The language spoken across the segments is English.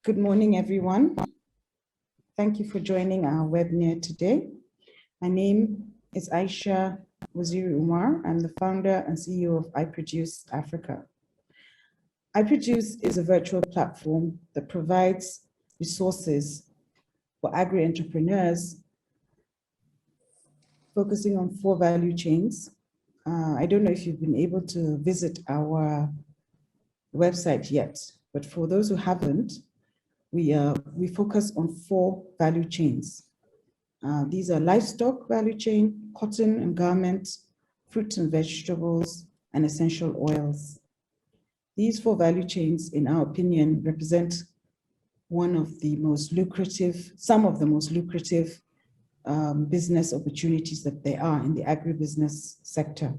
Good morning, everyone. Thank you for joining our webinar today. My name is Aisha Waziri Umar. I'm the founder and CEO of iProduce Africa. iProduce is a virtual platform that provides resources for agri-entrepreneurs focusing on 4 value chains. I don't know if you've been able to visit our website yet, but for those who haven't, we focus on 4 value chains. These are livestock value chain, cotton and garments, fruits and vegetables, and essential oils. These 4 value chains, in our opinion, represent some of the most lucrative business opportunities that there are in the agribusiness sector.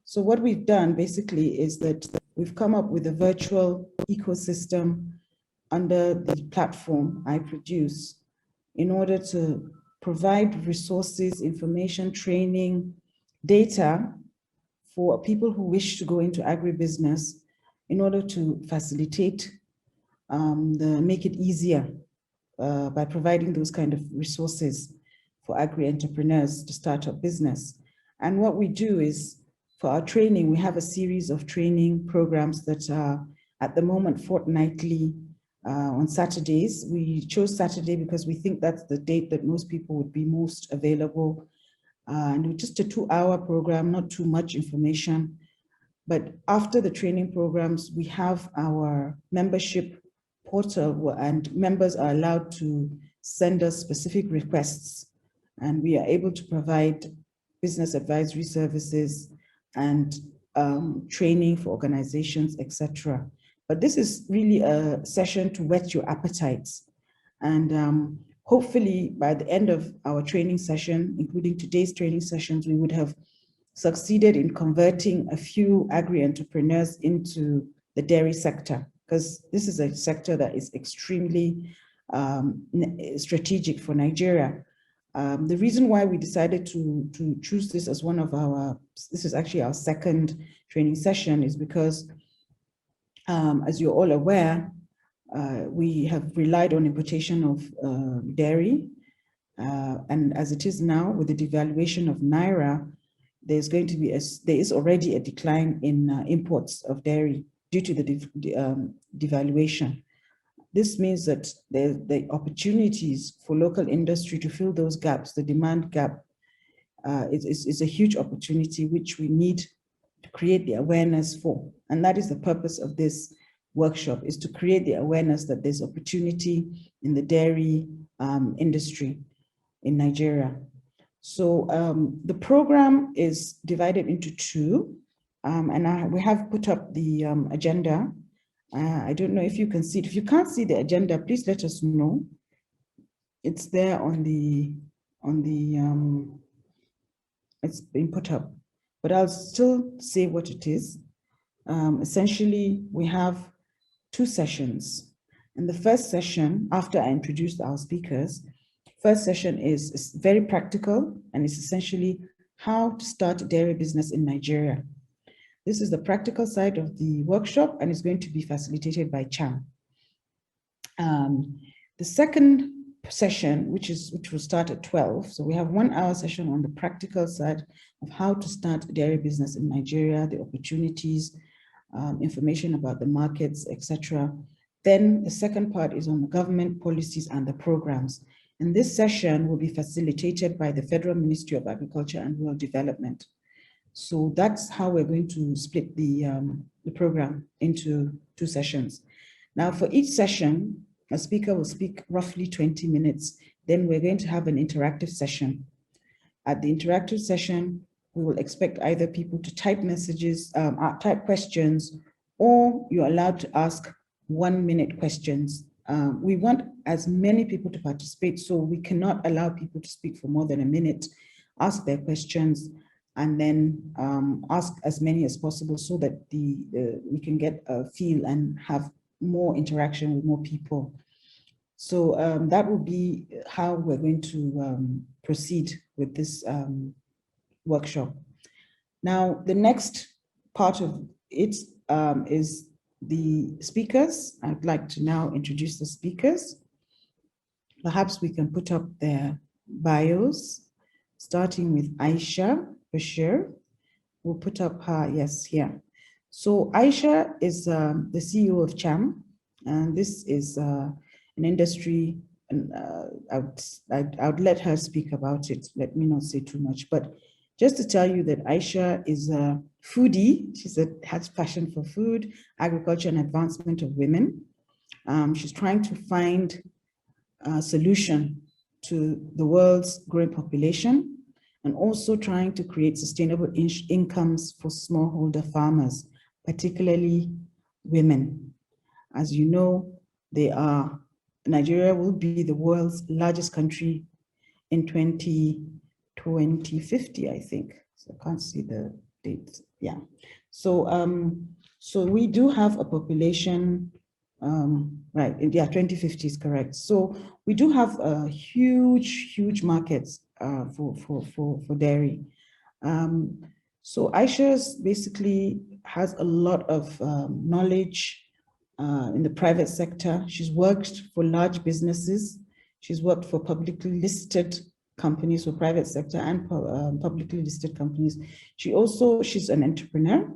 So what we've done basically is that we've come up with a virtual ecosystem under the platform iProduce in order to provide resources, information, training, data for people who wish to go into agribusiness in order to facilitate, make it easier by providing those kind of resources for agri-entrepreneurs to start up business. And what we do is, for our training, we have a series of training programs that are at the moment fortnightly on Saturdays. We chose Saturday because we think that's the date that most people would be most available. And just a 2-hour program, not too much information. But after the training programs, we have our membership portal, and members are allowed to send us specific requests. And we are able to provide business advisory services and training for organizations, etc. But this is really a session to whet your appetites. And hopefully by the end of our training session, including today's training sessions, we would have succeeded in converting a few agri-entrepreneurs into the dairy sector, because this is a sector that is extremely strategic for Nigeria. The reason why we decided to choose this as one of this is actually our second training session, is because as you're all aware, we have relied on importation of dairy. And as it is now, with the devaluation of Naira, there is already a decline in imports of dairy due to the devaluation. This means that the opportunities for local industry to fill those gaps, the demand gap, is a huge opportunity which we need to create the awareness for. And that is the purpose of this workshop, is to create the awareness that there's opportunity in the dairy industry in Nigeria. So the program is divided into 2, and we have put up the agenda. I don't know if you can see it. If you can't see the agenda, please let us know. It's there it's been put up, but I'll still say what it is. Essentially, we have 2 sessions. In the first session, after I introduced our speakers, first session is very practical, and it's essentially how to start a dairy business in Nigeria. This is the practical side of the workshop, and it's going to be facilitated by Cham. The second session, which will start at 12, so we have 1-hour session on the practical side of how to start a dairy business in Nigeria, the opportunities, information about the markets, etc. Then the second part is on the government policies and the programs. And this session will be facilitated by the Federal Ministry of Agriculture and Rural Development. So that's how we're going to split the program into 2 sessions. Now, for each session, a speaker will speak roughly 20 minutes. Then we're going to have an interactive session. At the interactive session, we will expect either people to type messages, type questions, or you're allowed to ask 1-minute questions. We want as many people to participate, so we cannot allow people to speak for more than a minute, ask their questions, and then ask as many as possible so that we can get a feel and have more interaction with more people. So that will be how we're going to proceed with this workshop. Now, the next part of it is the speakers. I'd like to now introduce the speakers. Perhaps we can put up their bios, starting with Aisha Bashir. We'll put up her, yes, here. So Aisha is the CEO of Cham, and this is an industry, and I would let her speak about it. Let me not say too much, but just to tell you that Aisha is a foodie. Has passion for food, agriculture, and advancement of women. She's trying to find a solution to the world's growing population, and also trying to create sustainable incomes for smallholder farmers, particularly women. As you know, Nigeria will be the world's largest country in 2050, I think. So I can't see the dates. Yeah. So, so we do have a population, right? Yeah, 2050 is correct. So we do have huge markets for dairy. So Aisha basically has a lot of knowledge in the private sector. She's worked for large businesses. She's worked for publicly listed companies, for private sector and publicly listed companies. She's an entrepreneur.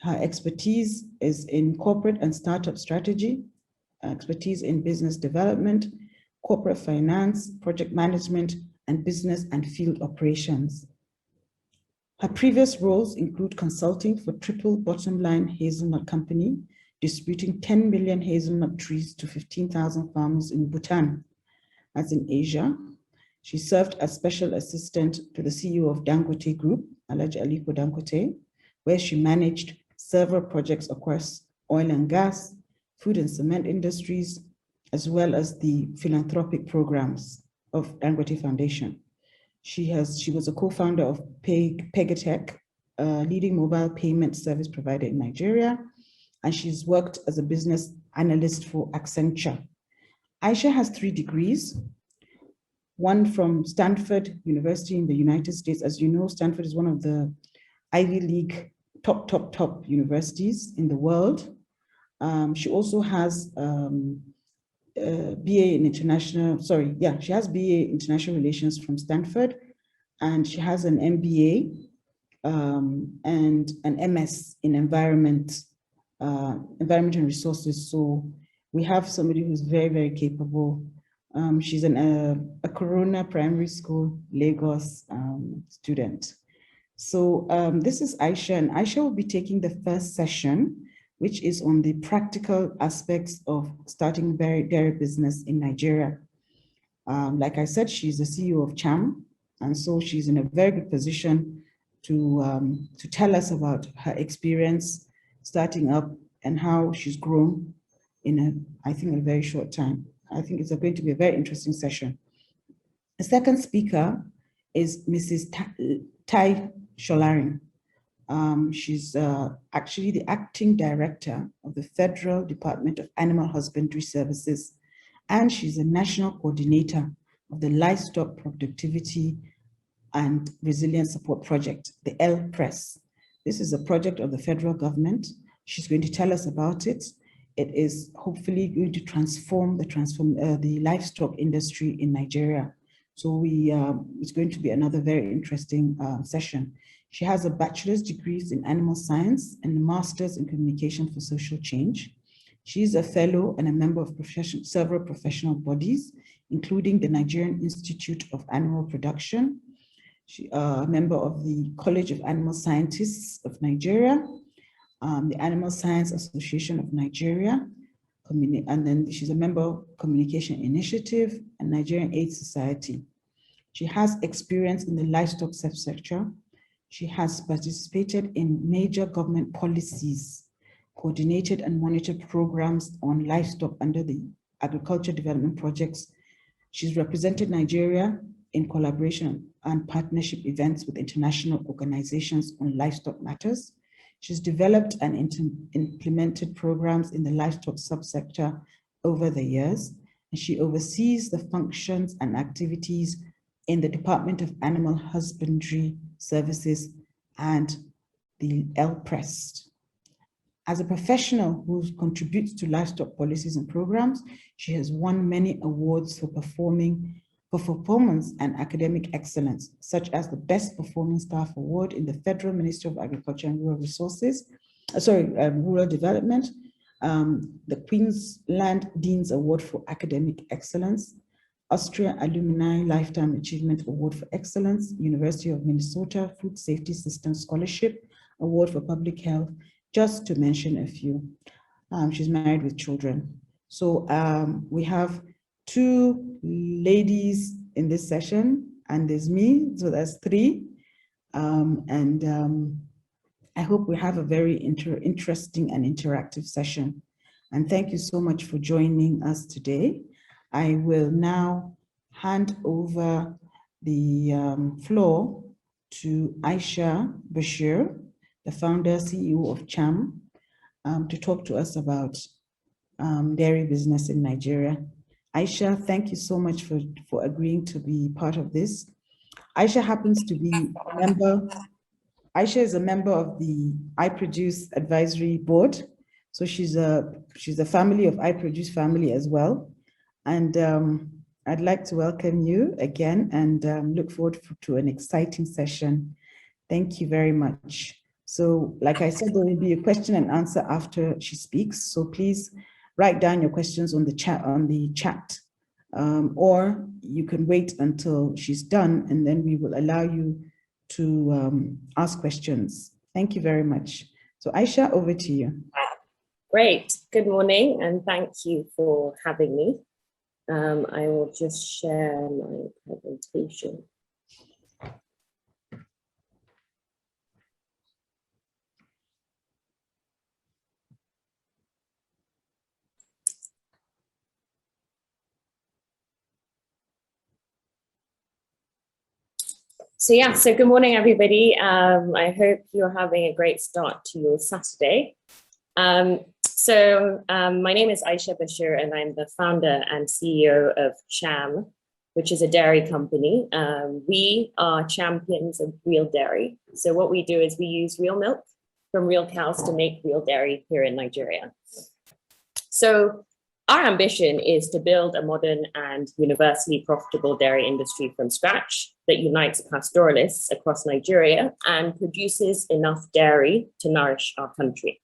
Her expertise is in corporate and startup strategy, expertise in business development, corporate finance, project management, and business and field operations. Her previous roles include consulting for Triple Bottom Line Hazelnut Company, distributing 10 million hazelnut trees to 15,000 farmers in Bhutan. As in Asia, she served as special assistant to the CEO of Dangote Group, Alhaji Aliko Dangote, where she managed several projects across oil and gas, food and cement industries, as well as the philanthropic programs of Dangote Foundation. She was a co-founder of Pegatech, a leading mobile payment service provider in Nigeria, and she's worked as a business analyst for Accenture. Aisha has 3 degrees, one from Stanford University in the United States. As you know, Stanford is one of the Ivy League top universities in the world. She also has BA in international, she has BA International Relations from Stanford, and she has an MBA and an MS in environment and resources. So we have somebody who's very capable. She's a Corona Primary School, Lagos student. So this is Aisha, and Aisha will be taking the first session, which is on the practical aspects of starting dairy business in Nigeria. Like I said, she's the CEO of Cham, and so she's in a very good position to tell us about her experience starting up and how she's grown in I think a very short time. I think it's going to be a very interesting session. The second speaker is Mrs. Tai Sholarin. She's actually the acting director of the Federal Department of Animal Husbandry Services, and she's a national coordinator of the Livestock Productivity and Resilience Support Project, the LPRESS. This is a project of the federal government. She's going to tell us about it. It is hopefully going to transform the livestock industry in Nigeria. So it's going to be another very interesting session. She has a bachelor's degree in animal science and a master's in communication for social change. She's a fellow and a member of several professional bodies, including the Nigerian Institute of Animal Production. She's a member of the College of Animal Scientists of Nigeria, the Animal Science Association of Nigeria, and then she's a member of Communication Initiative and Nigerian Aid Society. She has experience in the livestock sector. She has participated in major government policies, coordinated and monitored programs on livestock under the agriculture development projects. She's represented Nigeria in collaboration and partnership events with international organizations on livestock matters. She's developed and implemented programs in the livestock subsector over the years, and she oversees the functions and activities in the Department of Animal Husbandry Services and the LPRESS. As a professional who contributes to livestock policies and programs, she has won many awards for performance and academic excellence, such as the Best Performing Staff Award in the Federal Ministry of Agriculture and Rural Rural Development, the Queensland Dean's Award for Academic Excellence, Austrian Alumni Lifetime Achievement Award for Excellence, University of Minnesota Food Safety System Scholarship Award for Public Health, just to mention a few. She's married with children. So we have two ladies in this session, and there's me, so that's three. I hope we have a very interesting and interactive session. And thank you so much for joining us today. I will now hand over the floor to Aisha Bashir, the founder, CEO of Cham, to talk to us about dairy business in Nigeria. Aisha, thank you so much for agreeing to be part of this. Aisha happens to be a member. Aisha is a member of the I Produce Advisory Board. So she's a family of I Produce family as well. And I'd like to welcome you again and look forward to an exciting session. Thank you very much. So like I said, there will be a question and answer after she speaks. So please write down your questions on the chat, or you can wait until she's done and then we will allow you to ask questions. Thank you very much. So Aisha, over to you. Great. Good morning, and thank you for having me. I will just share my presentation. So good morning, everybody. I hope you're having a great start to your Saturday. My name is Aisha Bashir, and I'm the founder and CEO of Cham, which is a dairy company. We are champions of real dairy. So what we do is we use real milk from real cows to make real dairy here in Nigeria. So our ambition is to build a modern and universally profitable dairy industry from scratch that unites pastoralists across Nigeria and produces enough dairy to nourish our country.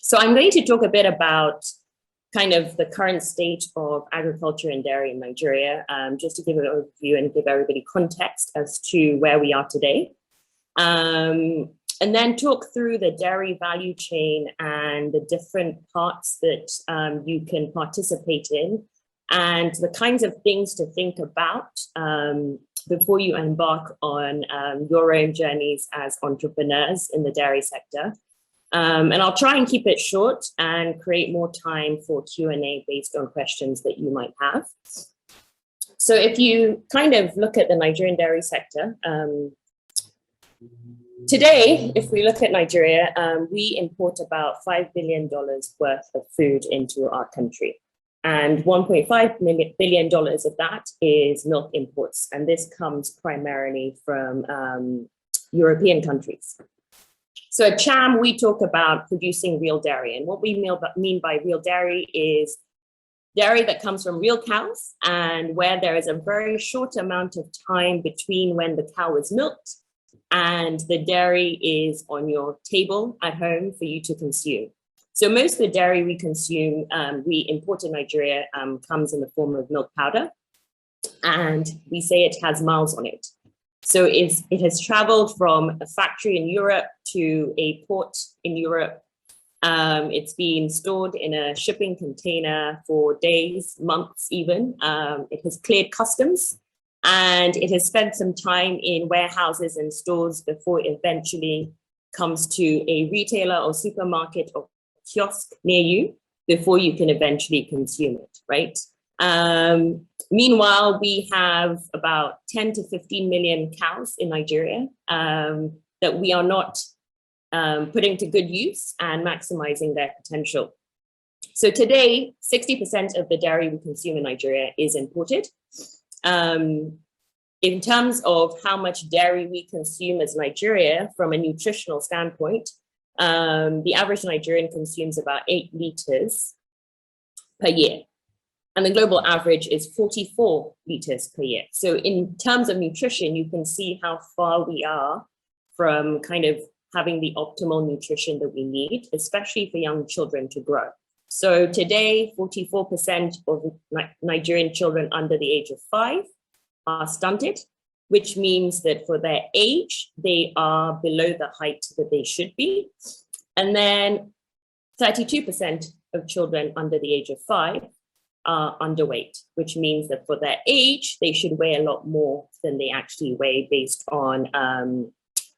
So I'm going to talk a bit about kind of the current state of agriculture and dairy in Nigeria, just to give an overview and give everybody context as to where we are today. And then talk through the dairy value chain and the different parts that you can participate in and the kinds of things to think about before you embark on your own journeys as entrepreneurs in the dairy sector. And I'll try and keep it short and create more time for Q&A based on questions that you might have. So if you kind of look at the Nigerian dairy sector, today, if we look at Nigeria, we import about $5 billion worth of food into our country. And $1.5 billion of that is milk imports. And this comes primarily from European countries. So at Cham, we talk about producing real dairy. And what we mean by real dairy is dairy that comes from real cows and where there is a very short amount of time between when the cow is milked and the dairy is on your table at home for you to consume. So most of the dairy we consume, we import in Nigeria, comes in the form of milk powder. And we say it has miles on it. So it has traveled from a factory in Europe to a port in Europe. It's been stored in a shipping container for days, months even. It has cleared customs and it has spent some time in warehouses and stores before it eventually comes to a retailer or supermarket or kiosk near you before you can eventually consume it, right? Meanwhile, we have about 10 to 15 million cows in Nigeria that we are not putting to good use and maximizing their potential. So today, 60% of the dairy we consume in Nigeria is imported. In terms of how much dairy we consume as Nigeria from a nutritional standpoint, the average Nigerian consumes about 8 liters per year. And the global average is 44 liters per year. So in terms of nutrition, you can see how far we are from kind of having the optimal nutrition that we need, especially for young children to grow. So today, 44% of Nigerian children under the age of 5 are stunted, which means that for their age, they are below the height that they should be. And then 32% of children under the age of 5 are underweight, which means that for their age, they should weigh a lot more than they actually weigh based on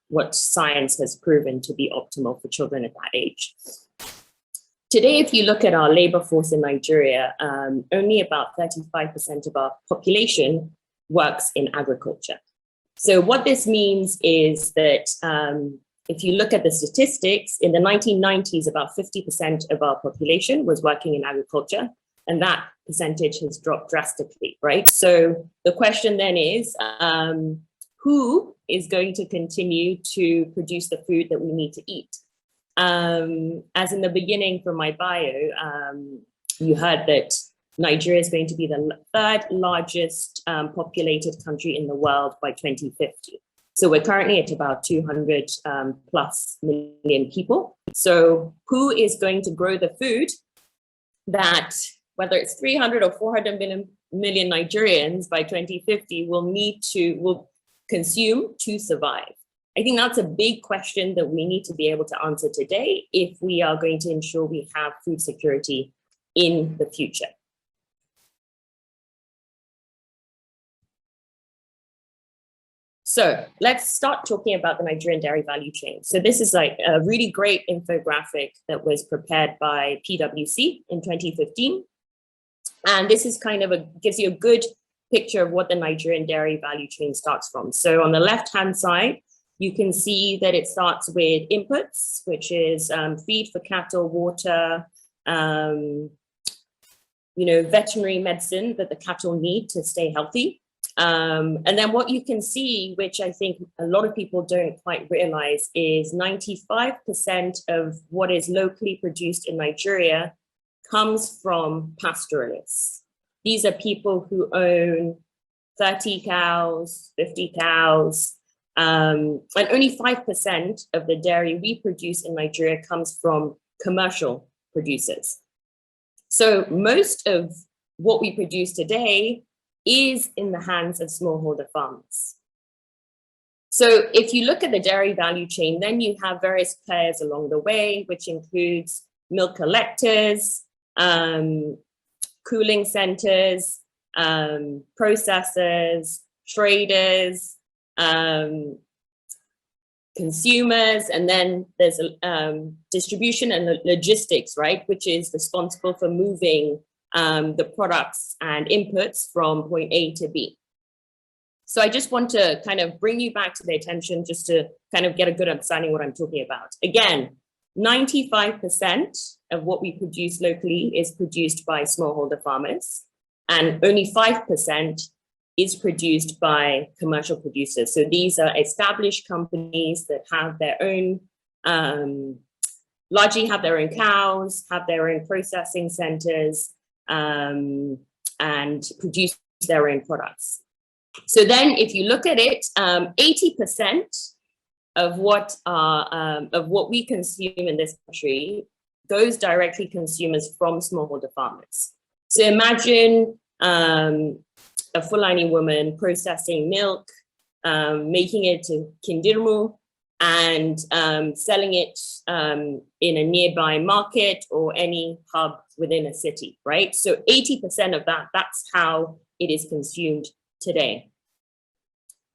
what science has proven to be optimal for children at that age. Today, if you look at our labor force in Nigeria, only about 35% of our population works in agriculture. So what this means is that if you look at the statistics, in the 1990s, about 50% of our population was working in agriculture, and that percentage has dropped drastically, right? So the question then is, who is going to continue to produce the food that we need to eat? As in the beginning from my bio, you heard that Nigeria is going to be the 3rd largest populated country in the world by 2050. So we're currently at about 200 plus million people. So who is going to grow the food that, whether it's 300 or 400 million Nigerians by 2050 will consume to survive? I think that's a big question that we need to be able to answer today if we are going to ensure we have food security in the future. So let's start talking about the Nigerian dairy value chain. So this is like a really great infographic that was prepared by PwC in 2015. And this is kind of gives you a good picture of what the Nigerian dairy value chain starts from. So on the left-hand side, you can see that it starts with inputs, which is feed for cattle, water, veterinary medicine that the cattle need to stay healthy. And then what you can see, which I think a lot of people don't quite realize, is 95% of what is locally produced in Nigeria comes from pastoralists. These are people who own 30 cows, 50 cows, and only 5% of the dairy we produce in Nigeria comes from commercial producers. So most of what we produce today is in the hands of smallholder farmers. So if you look at the dairy value chain, then you have various players along the way, which includes milk collectors, cooling centers, processors, traders, consumers, and then there's distribution and logistics, right, which is responsible for moving the products and inputs from point A to B. So I just want to kind of bring you back to the attention just to kind of get a good understanding of what I'm talking about. Again, 95% of what we produce locally is produced by smallholder farmers, and only 5% is produced by commercial producers. So these are established companies that have their own, largely have their own cows, have their own processing centers, and produce their own products. So then if you look at it, 80% of what we consume in this country goes directly to consumers from smallholder farmers. So imagine a Fulani woman processing milk, making it to kindirmu, and selling it in a nearby market or any hub within a city, right? So 80% of that's how it is consumed today.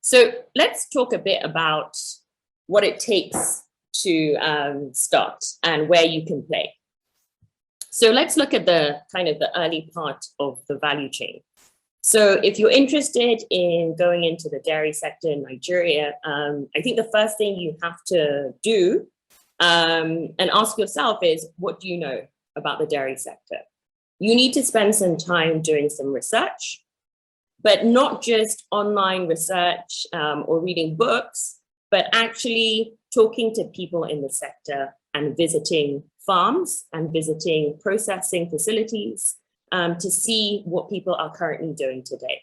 So let's talk a bit about what it takes to start and where you can play. So let's look at the kind of the early part of the value chain. So if you're interested in going into the dairy sector in Nigeria, I think the first thing you have to do and ask yourself is, what do you know about the dairy sector? You need to spend some time doing some research, but not just online research or reading books, but actually talking to people in the sector, and visiting farms and visiting processing facilities to see what people are currently doing today.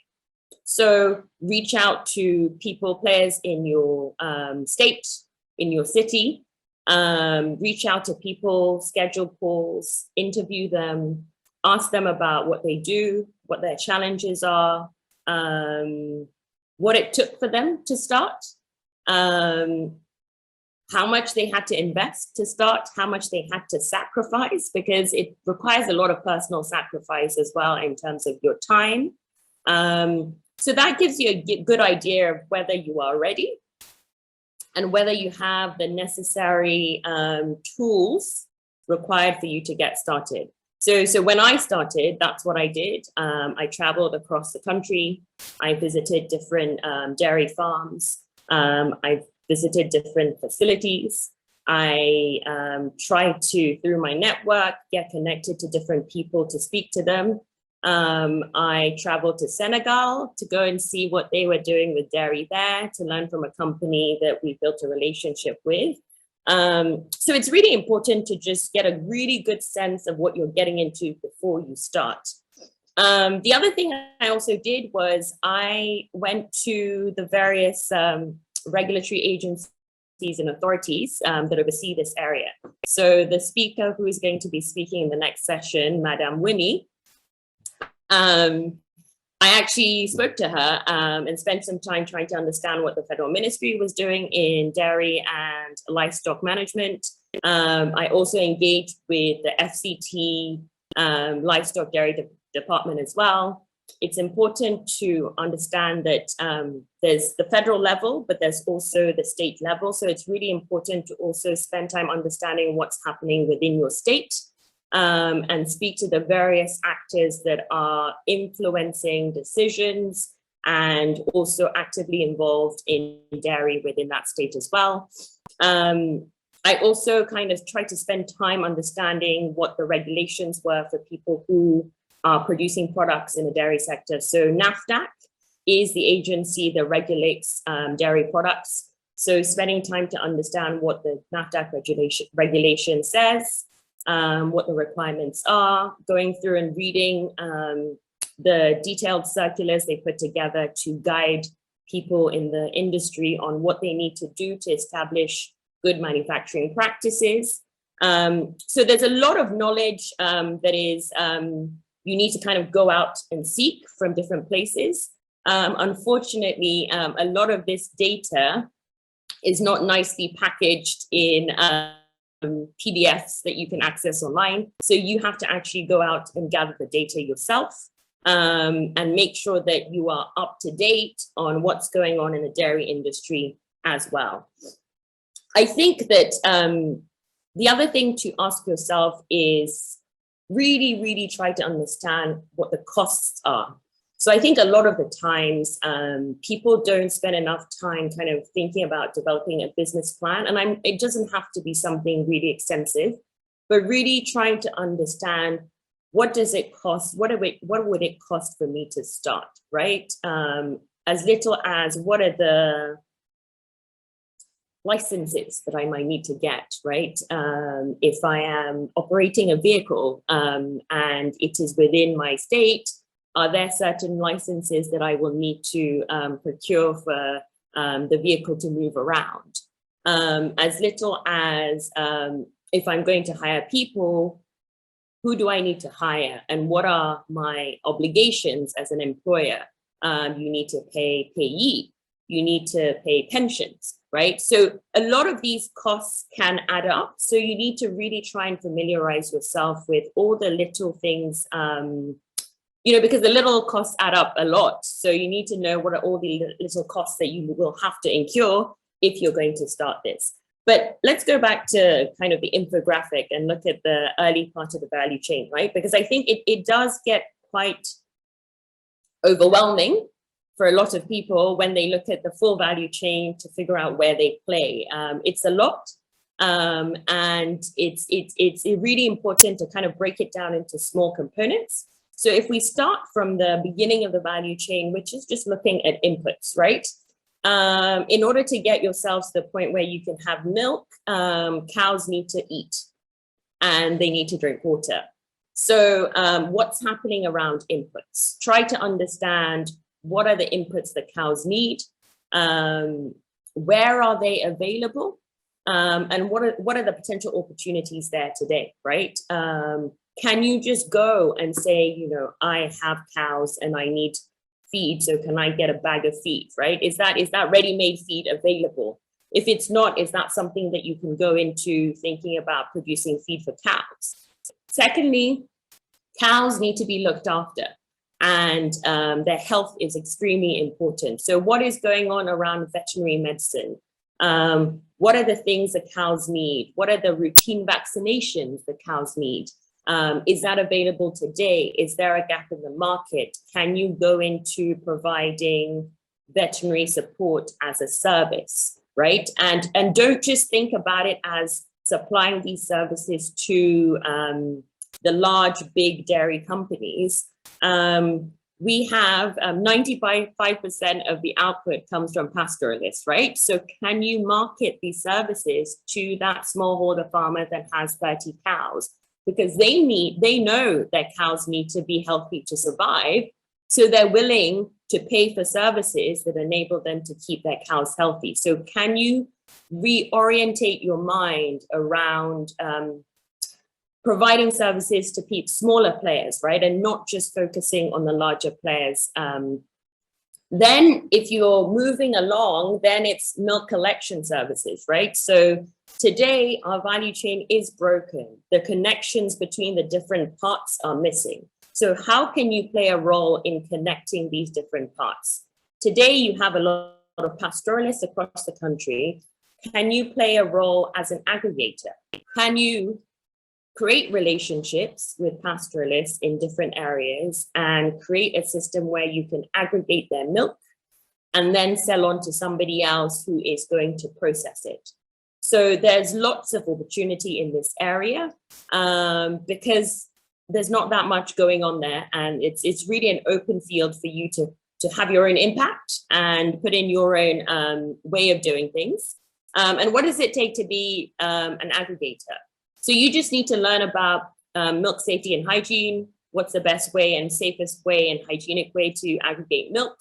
So reach out to players in your state, in your city, reach out to people, schedule calls, interview them, ask them about what they do, what their challenges are, what it took for them to start, how much they had to invest to start, how much they had to sacrifice, because it requires a lot of personal sacrifice as well in terms of your time. So that gives you a good idea of whether you are ready and whether you have the necessary tools required for you to get started. So when I started, that's what I did. I traveled across the country. I visited different dairy farms. I visited different facilities. I tried to, through my network, get connected to different people to speak to them. I traveled to Senegal to go and see what they were doing with dairy there, to learn from a company that we built a relationship with. So it's really important to just get a really good sense of what you're getting into before you start. The other thing I also did was I went to the various regulatory agencies and authorities that oversee this area. So the speaker who is going to be speaking in the next session, Madame Winnie, I actually spoke to her and spent some time trying to understand what the federal ministry was doing in dairy and livestock management. I also engaged with the FCT livestock dairy department as well. It's important to understand that there's the federal level, but there's also the state level. So it's really important to also spend time understanding what's happening within your state and speak to the various actors that are influencing decisions and also actively involved in dairy within that state as well. I also kind of tried to spend time understanding what the regulations were for people who are producing products in the dairy sector. So NAFDAC is the agency that regulates dairy products. So spending time to understand what the NAFDAC regulation says, what the requirements are, going through and reading the detailed circulars they put together to guide people in the industry on what they need to do to establish good manufacturing practices. So there's a lot of knowledge that is, you need to kind of go out and seek from different places. Unfortunately, a lot of this data is not nicely packaged in PDFs that you can access online. So you have to actually go out and gather the data yourself and make sure that you are up to date on what's going on in the dairy industry as well. I think that the other thing to ask yourself is really try to understand what the costs are. So I think a lot of the times people don't spend enough time kind of thinking about developing a business plan. And it doesn't have to be something really extensive, but really trying to understand what does it cost? What would it cost for me to start, right? As little as what are the licenses that I might need to get, right? If I am operating a vehicle and it is within my state, are there certain licenses that I will need to procure for the vehicle to move around? As little as if I'm going to hire people, who do I need to hire and what are my obligations as an employer? You need to pay payee, you need to pay pensions, right? So a lot of these costs can add up. So you need to really try and familiarize yourself with all the little things, you know, because the little costs add up a lot. So you need to know what are all the little costs that you will have to incur if you're going to start this. But let's go back to kind of the infographic and look at the early part of the value chain, right? Because I think it does get quite overwhelming for a lot of people when they look at the full value chain to figure out where they play. It's a lot. And it's really important to kind of break it down into small components. So if we start from the beginning of the value chain, which is just looking at inputs, right? in order to get yourselves to the point where you can have milk, cows need to eat and they need to drink water. So what's happening around inputs? Try to understand what are the inputs that cows need, where are they available, and what are the potential opportunities there today, right? Can you just go and say, you know, I have cows and I need feed, so can I get a bag of feed, right? Is that ready-made feed available? If it's not, is that something that you can go into thinking about producing feed for cows? Secondly, cows need to be looked after, and their health is extremely important. So what is going on around veterinary medicine? What are the things that cows need? What are the routine vaccinations that cows need? Is that available today? Is there a gap in the market? Can you go into providing veterinary support as a service, right? And don't just think about it as supplying these services to the large, big dairy companies. We have 95% of the output comes from pastoralists, right? So can you market these services to that smallholder farmer that has 30 cows? Because they know that cows need to be healthy to survive. So they're willing to pay for services that enable them to keep their cows healthy. So can you reorientate your mind around providing services to smaller players, right? And not just focusing on the larger players. Then if you're moving along, then it's milk collection services, right? So today our value chain is broken. The connections between the different parts are missing. So how can you play a role in connecting these different parts? Today you have a lot of pastoralists across the country. Can you play a role as an aggregator? Can you create relationships with pastoralists in different areas and create a system where you can aggregate their milk and then sell on to somebody else who is going to process it? So there's lots of opportunity in this area because there's not that much going on there, and it's really an open field for you to have your own impact and put in your own way of doing things. And what does it take to be an aggregator? So you just need to learn about milk safety and hygiene. What's the best way and safest way and hygienic way to aggregate milk?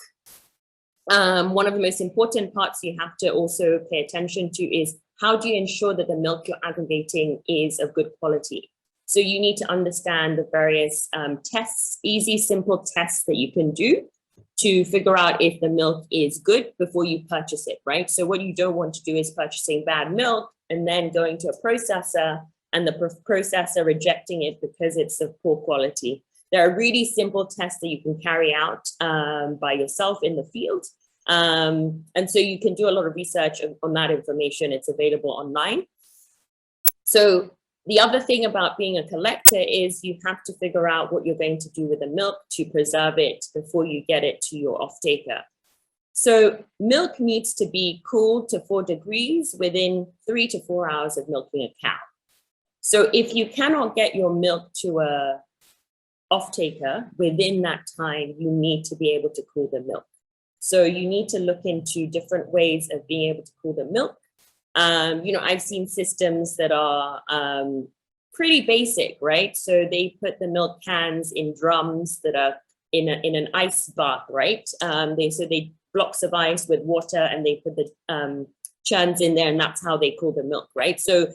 One of the most important parts you have to also pay attention to is how do you ensure that the milk you're aggregating is of good quality? So you need to understand the various tests, easy, simple tests that you can do to figure out if the milk is good before you purchase it, right? So what you don't want to do is purchasing bad milk and then going to a processor and the processor rejecting it because it's of poor quality. There are really simple tests that you can carry out by yourself in the field. And so you can do a lot of research on that information. It's available online. So the other thing about being a collector is you have to figure out what you're going to do with the milk to preserve it before you get it to your off-taker. So milk needs to be cooled to 4 degrees within 3 to 4 hours of milking a cow. So if you cannot get your milk to a off-taker within that time, you need to be able to cool the milk. So you need to look into different ways of being able to cool the milk. You know, I've seen systems that are pretty basic, right? So they put the milk cans in drums that are in an ice bath, right? They blocks of ice with water and they put the churns in there, and that's how they cool the milk, right? So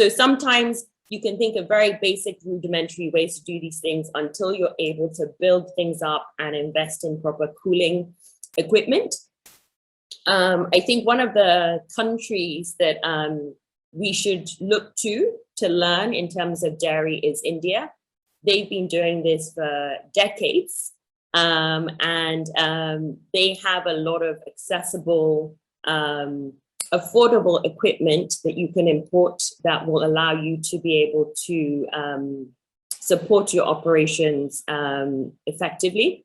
sometimes you can think of very basic rudimentary ways to do these things until you're able to build things up and invest in proper cooling equipment. I think one of the countries that we should look to learn in terms of dairy is India. They've been doing this for decades, and they have a lot of accessible, affordable equipment that you can import that will allow you to be able to support your operations effectively.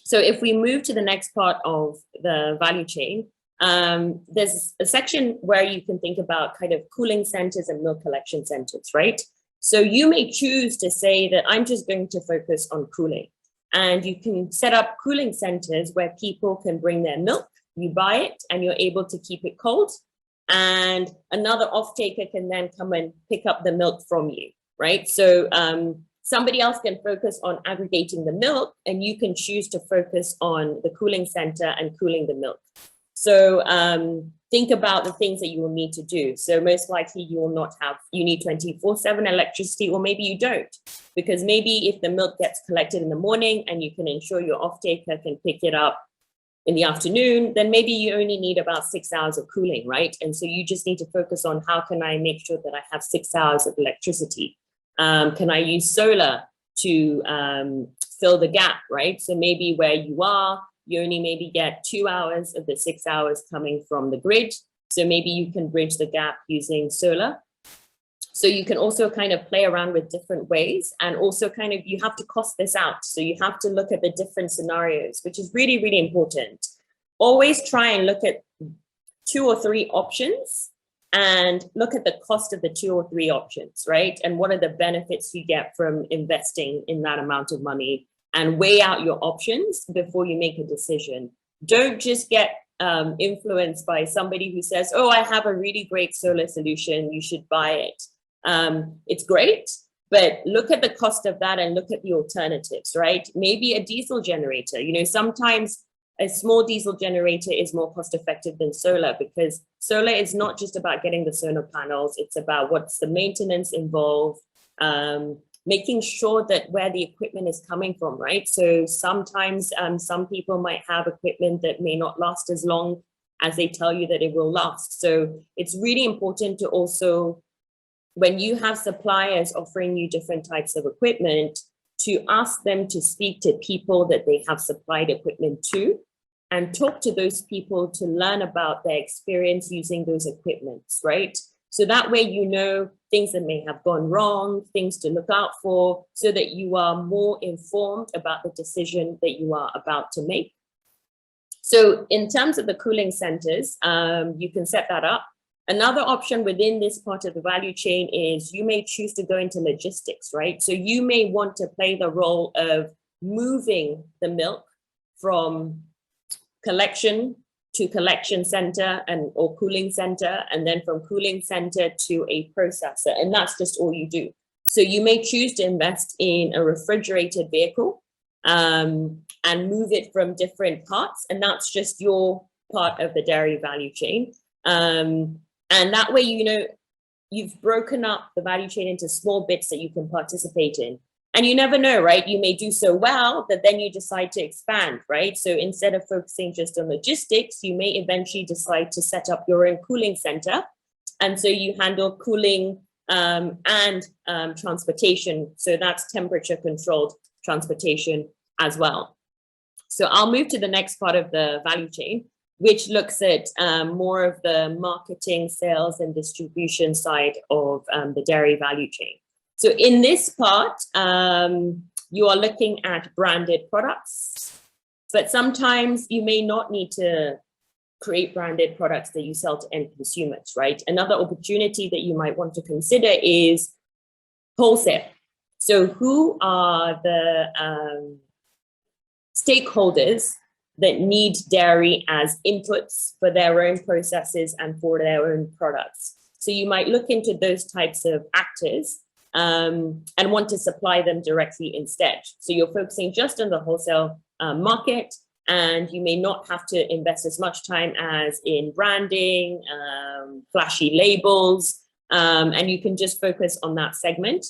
So if we move to the next part of the value chain, there's a section where you can think about kind of cooling centers and milk collection centers, right? So you may choose to say that I'm just going to focus on cooling, and you can set up cooling centers where people can bring their milk you buy it and you're able to keep it cold, and another off-taker can then come and pick up the milk from you, right? So somebody else can focus on aggregating the milk, and you can choose to focus on the cooling center and cooling the milk. So think about the things that you will need to do. So most likely you will not have, you need 24/7 electricity, or maybe you don't, because maybe if the milk gets collected in the morning and you can ensure your off-taker can pick it up in the afternoon, then maybe you only need about 6 hours of cooling, right? And so you just need to focus on, how can I make sure that I have 6 hours of electricity? Can I use solar to fill the gap, right? So maybe where you are, you only maybe get 2 hours of the 6 hours coming from the grid. So maybe you can bridge the gap using solar. So you can also kind of play around with different ways, and also kind of, you have to cost this out. So you have to look at the different scenarios, which is really, really important. Always try and look at 2 or 3 options and look at the cost of the 2 or 3 options, right? And what are the benefits you get from investing in that amount of money, and weigh out your options before you make a decision. Don't just get influenced by somebody who says, oh, I have a really great solar solution, you should buy it. It's great, but look at the cost of that and look at the alternatives, right? Maybe a diesel generator. You know, sometimes a small diesel generator is more cost effective than solar, because solar is not just about getting the solar panels, it's about what's the maintenance involved, making sure that where the equipment is coming from, right? So sometimes some people might have equipment that may not last as long as they tell you that it will last. So it's really important to also, when you have suppliers offering you different types of equipment, to ask them to speak to people that they have supplied equipment to, and talk to those people to learn about their experience using those equipments, right? So that way, you know, things that may have gone wrong, things to look out for, so that you are more informed about the decision that you are about to make. So in terms of the cooling centers, you can set that up. Another option within this part of the value chain is you may choose to go into logistics, right? So you may want to play the role of moving the milk from collection to collection center or cooling center, and then from cooling center to a processor, and that's just all you do. So you may choose to invest in a refrigerated vehicle and move it from different parts, and that's just your part of the dairy value chain. And that way, you know, you've broken up the value chain into small bits that you can participate in. And you never know, right? You may do so well that then you decide to expand, right? So instead of focusing just on logistics, you may eventually decide to set up your own cooling center. And so you handle cooling and transportation. So that's temperature controlled transportation as well. So I'll move to the next part of the value chain, which looks at more of the marketing, sales, and distribution side of the dairy value chain. So in this part, you are looking at branded products, but sometimes you may not need to create branded products that you sell to end consumers, right? Another opportunity that you might want to consider is wholesale. So who are the stakeholders that need dairy as inputs for their own processes and for their own products? So you might look into those types of actors and want to supply them directly instead. So you're focusing just on the wholesale market, and you may not have to invest as much time as in branding, flashy labels, and you can just focus on that segment.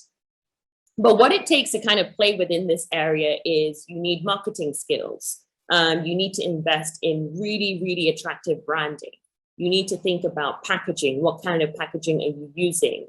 But what it takes to kind of play within this area is you need marketing skills. You need to invest in really, really attractive branding. You need to think about packaging. What kind of packaging are you using?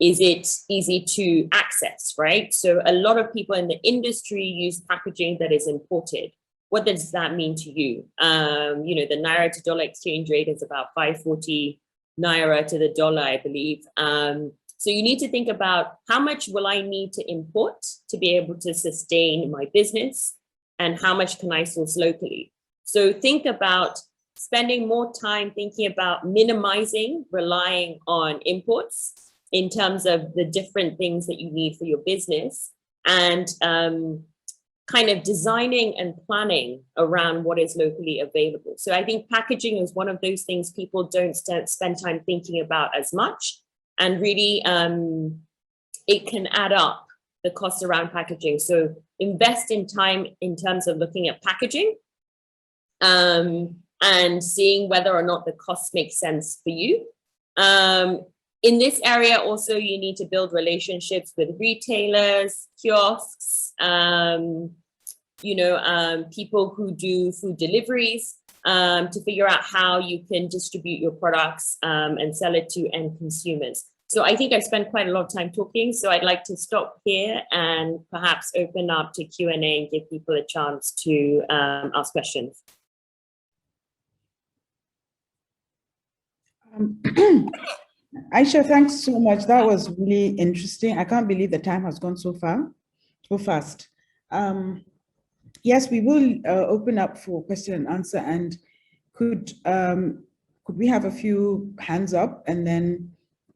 Is it easy to access, right? So a lot of people in the industry use packaging that is imported. What does that mean to you? You know, the Naira to dollar exchange rate is about 540 Naira to the dollar, I believe. So you need to think about, how much will I need to import to be able to sustain my business, and how much can I source locally? So think about spending more time thinking about minimizing relying on imports in terms of the different things that you need for your business, and kind of designing and planning around what is locally available. So I think packaging is one of those things people don't spend time thinking about as much. And really, it can add up, the costs around packaging. So invest in time in terms of looking at packaging and seeing whether or not the costs make sense for you. In this area, also, you need to build relationships with retailers, kiosks, people who do food deliveries to figure out how you can distribute your products and sell it to end consumers. So I think I spent quite a lot of time talking, so I'd like to stop here and perhaps open up to Q&A and give people a chance to ask questions. Aisha, thanks so much. That was really interesting. I can't believe the time has gone so fast. Yes, we will open up for question and answer. And could we have a few hands up, and then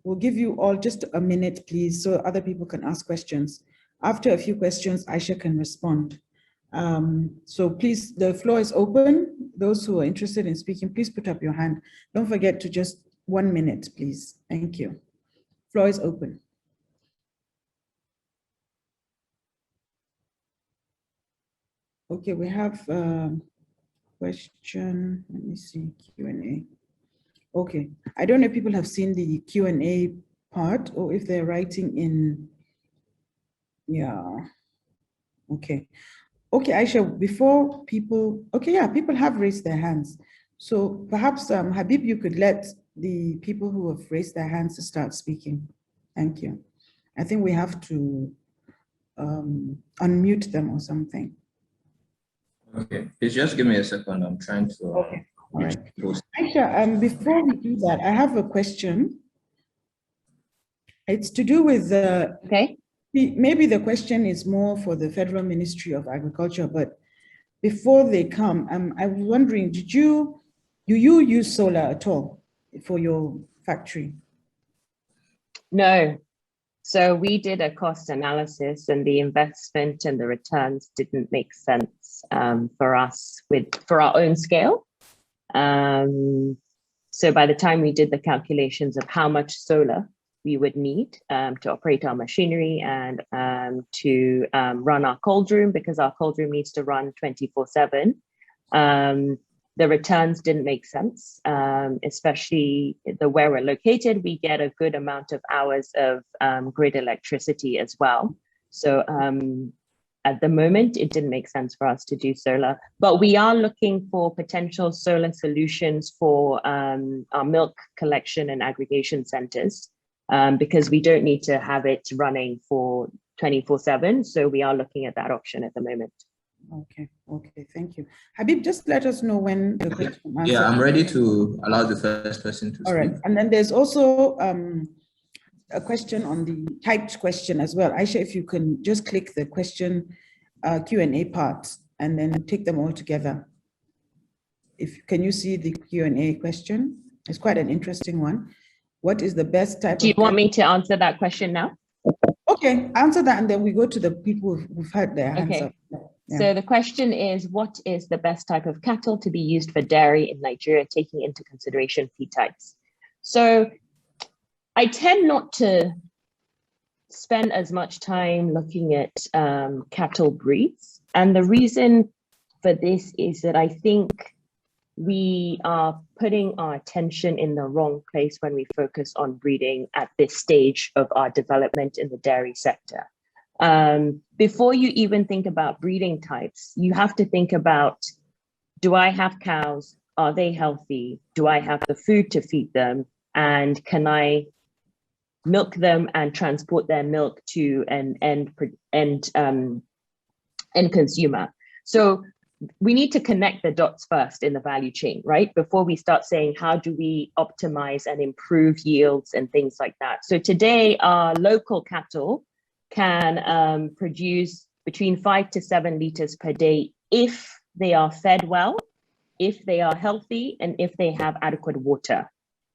we'll give you all just a minute, please, so other people can ask questions. After a few questions, Aisha can respond. So please, the floor is open. Those who are interested in speaking, please put up your hand. Don't forget to just 1 minute, please. Thank you. Floor is open. Okay, we have a question. Let me see, Q&A. Okay, I don't know if people have seen the Q&A part or if they're writing in, yeah, okay. Okay, Aisha, before people, okay, yeah, people have raised their hands. So perhaps, Habib, you could let the people who have raised their hands to start speaking. Thank you. I think we have to unmute them or something. Okay, please just give me a second. I'm trying to. Okay, all right. Aisha, before we do that, I have a question. It's to do with the. Okay. Maybe the question is more for the Federal Ministry of Agriculture, but before they come, I was wondering, do you use solar at all for your factory? No. So we did a cost analysis, and the investment and the returns didn't make sense for us for our own scale. So by the time we did the calculations of how much solar we would need to operate our machinery and to run our cold room, because our cold room needs to run 24/7, the returns didn't make sense, especially where we're located. We get a good amount of hours of grid electricity as well. So at the moment, it didn't make sense for us to do solar, but we are looking for potential solar solutions for our milk collection and aggregation centers, because we don't need to have it running for 24/7. So we are looking at that option at the moment. Okay, thank you. Habib, just let us know when the question answer. Yeah, I'm ready to allow the first person to speak. All right, and then there's also a question on the typed question as well. Aisha, if you can just click the question Q&A part and then take them all together. Can you see the Q&A question? It's quite an interesting one. What is the best type of... Do you want me to answer that question now? Okay, answer that, and then we go to the people who've had their hands up. Yeah. So the question is, what is the best type of cattle to be used for dairy in Nigeria, taking into consideration feed types? So I tend not to spend as much time looking at cattle breeds. And the reason for this is that I think we are putting our attention in the wrong place when we focus on breeding at this stage of our development in the dairy sector. Before you even think about breeding types, you have to think about, do I have cows? Are they healthy? Do I have the food to feed them? And can I milk them and transport their milk to an end consumer? So we need to connect the dots first in the value chain, right? Before we start saying, how do we optimize and improve yields and things like that? So today, our local cattle can produce between 5 to 7 liters per day if they are fed well, if they are healthy, and if they have adequate water.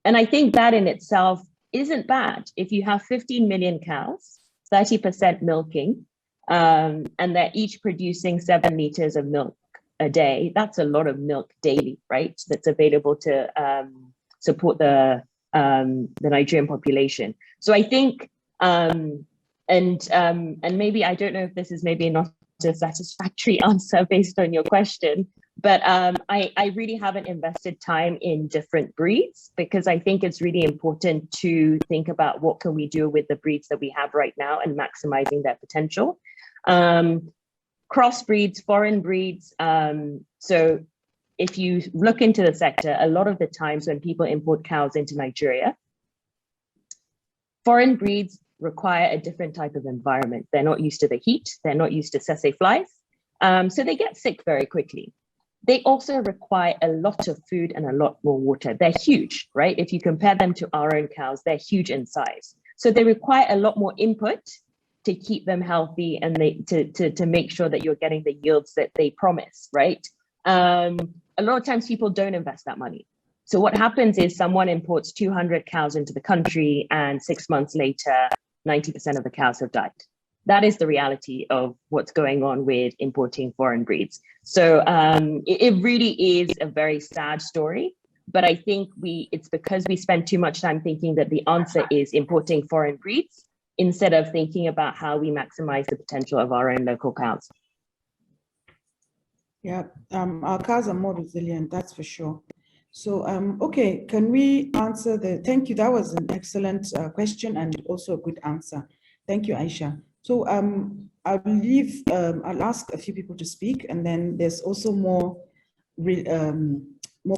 And I think that in itself isn't bad. If you have 15 million cows, 30% milking, and they're each producing 7 liters of milk a day. That's a lot of milk daily, right? That's available to support the Nigerian population. So I think, and maybe, I don't know if this is maybe not a satisfactory answer based on your question, but I really haven't invested time in different breeds, because I think it's really important to think about what can we do with the breeds that we have right now and maximizing their potential. Crossbreeds, foreign breeds. So if you look into the sector, a lot of the times when people import cows into Nigeria, foreign breeds require a different type of environment. They're not used to the heat. They're not used to tsetse flies. So they get sick very quickly. They also require a lot of food and a lot more water. They're huge, right? If you compare them to our own cows, they're huge in size. So they require a lot more input to keep them healthy and to make sure that you're getting the yields that they promise, right? A lot of times people don't invest that money. So what happens is someone imports 200 cows into the country, and 6 months later, 90% of the cows have died. That is the reality of what's going on with importing foreign breeds. So it really is a very sad story, but I think it's because we spend too much time thinking that the answer is importing foreign breeds, instead of thinking about how we maximize the potential of our own local cows. Yeah, our cows are more resilient, that's for sure. So, okay, can we answer thank you, that was an excellent question and also a good answer. Thank you, Aisha. So I'll ask a few people to speak, and then there's also more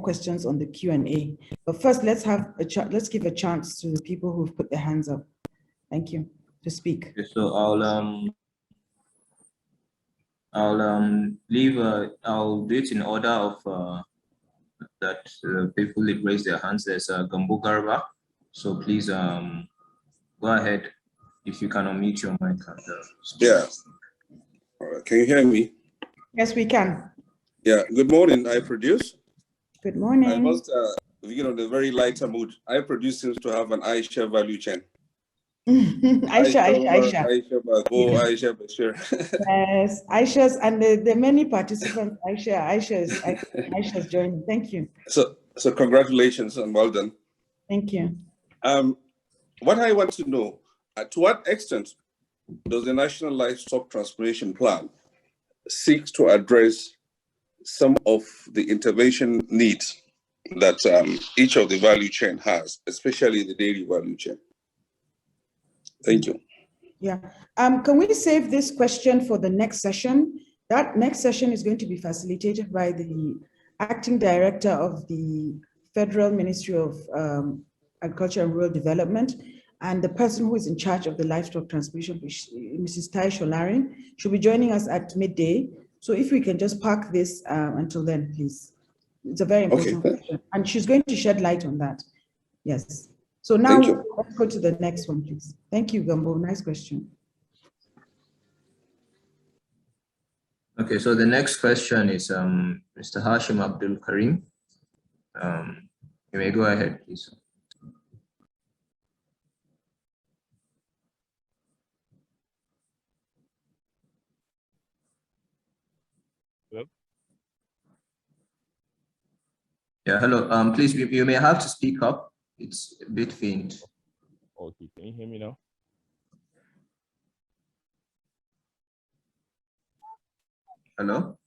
questions on the Q&A. But first, let's give a chance to the people who've put their hands up. Thank you, to speak. Okay, so I'll do it in order of that people raise their hands. There's Gambo Garba. So please go ahead if you can unmute your mic. Yeah. Can you hear me? Yes, we can. Yeah. Good morning. I produce. Good morning. I must begin on a very lighter mood. I produce seems to have an Aisha value chain. Aisha, Aisha, Bashir. Yes, Aisha's, and the many participants. Aisha's joining. Thank you. So congratulations and well done. Thank you. What I want to know, to what extent does the National Livestock Transformation Plan seek to address some of the intervention needs that each of the value chain has, especially the dairy value chain? Thank you. Yeah. Can we save this question for the next session? That next session is going to be facilitated by the Acting Director of the Federal Ministry of Agriculture and Rural Development, and the person who is in charge of the livestock transmission, Mrs. Tai Sholarin, she'll be joining us at midday. So if we can just park this until then, please. It's a very important question, and she's going to shed light on that. Yes. So now let's go to the next one, please. Thank you, Gambo. Nice question. Okay, so the next question is Mr. Hashim Abdul Karim. You may go ahead, please. Hello? Yeah, hello. Please, you may have to speak up. It's a bit faint. Okay, can you hear me now? Hello?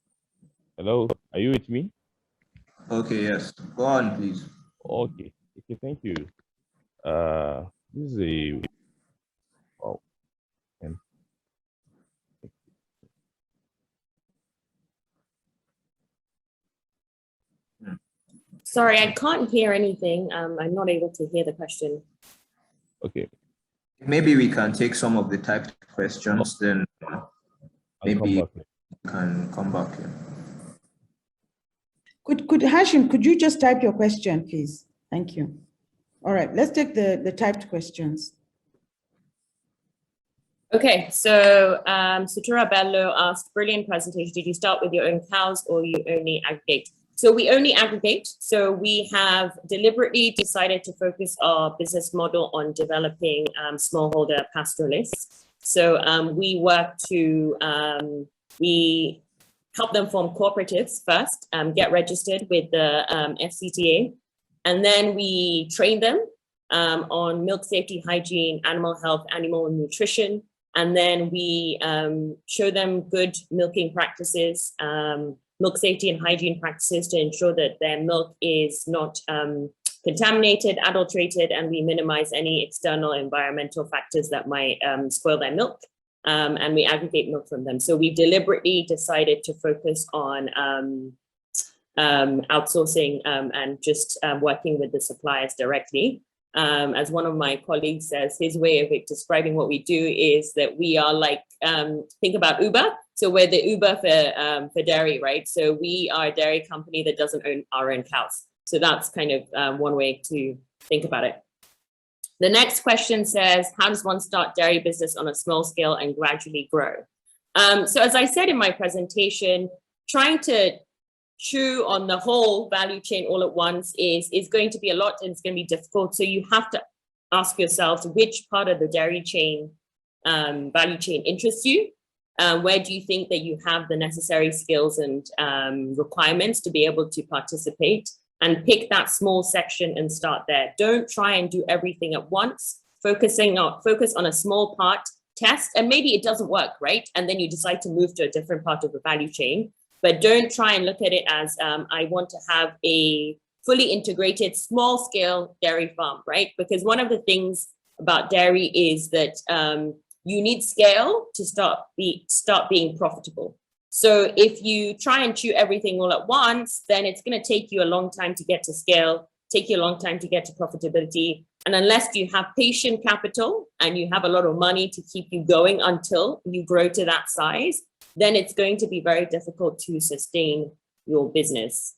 Hello, are you with me? Okay, yes. Go on, please. Okay, thank you. This is a Sorry, I can't hear anything. I'm not able to hear the question. Okay. Maybe we can take some of the typed questions, then maybe you can come back here. Could Hashim, could you just type your question, please? Thank you. All right, let's take the typed questions. Okay, so Sutura Bello asked, brilliant presentation. Did you start with your own cows or you only aggregate? So we only aggregate. So we have deliberately decided to focus our business model on developing smallholder pastoralists. So we work to, we help them form cooperatives first, get registered with the FCTA, and then we train them on milk safety, hygiene, animal health, animal nutrition, and then we show them good milking practices, milk safety and hygiene practices to ensure that their milk is not contaminated, adulterated, and we minimize any external environmental factors that might spoil their milk. And we aggregate milk from them. So we deliberately decided to focus on outsourcing and just working with the suppliers directly. As one of my colleagues says, his way of describing what we do is that we are like, think about Uber. So we're the Uber for dairy, right? So we are a dairy company that doesn't own our own cows. So that's kind of one way to think about it. The next question says, how does one start dairy business on a small scale and gradually grow? So as I said in my presentation, trying to chew on the whole value chain all at once is going to be a lot, and it's going to be difficult. So you have to ask yourselves which part of the dairy chain, value chain interests you. Where do you think that you have the necessary skills and requirements to be able to participate? And pick that small section and start there. Don't try and do everything at once. Focus on a small part, test, and maybe it doesn't work, right? And then you decide to move to a different part of the value chain. But don't try and look at it as I want to have a fully integrated small scale dairy farm, right? Because one of the things about dairy is that you need scale to start being profitable. So if you try and chew everything all at once, then it's going to take you a long time to get to scale, take you a long time to get to profitability. And unless you have patient capital and you have a lot of money to keep you going until you grow to that size, then it's going to be very difficult to sustain your business.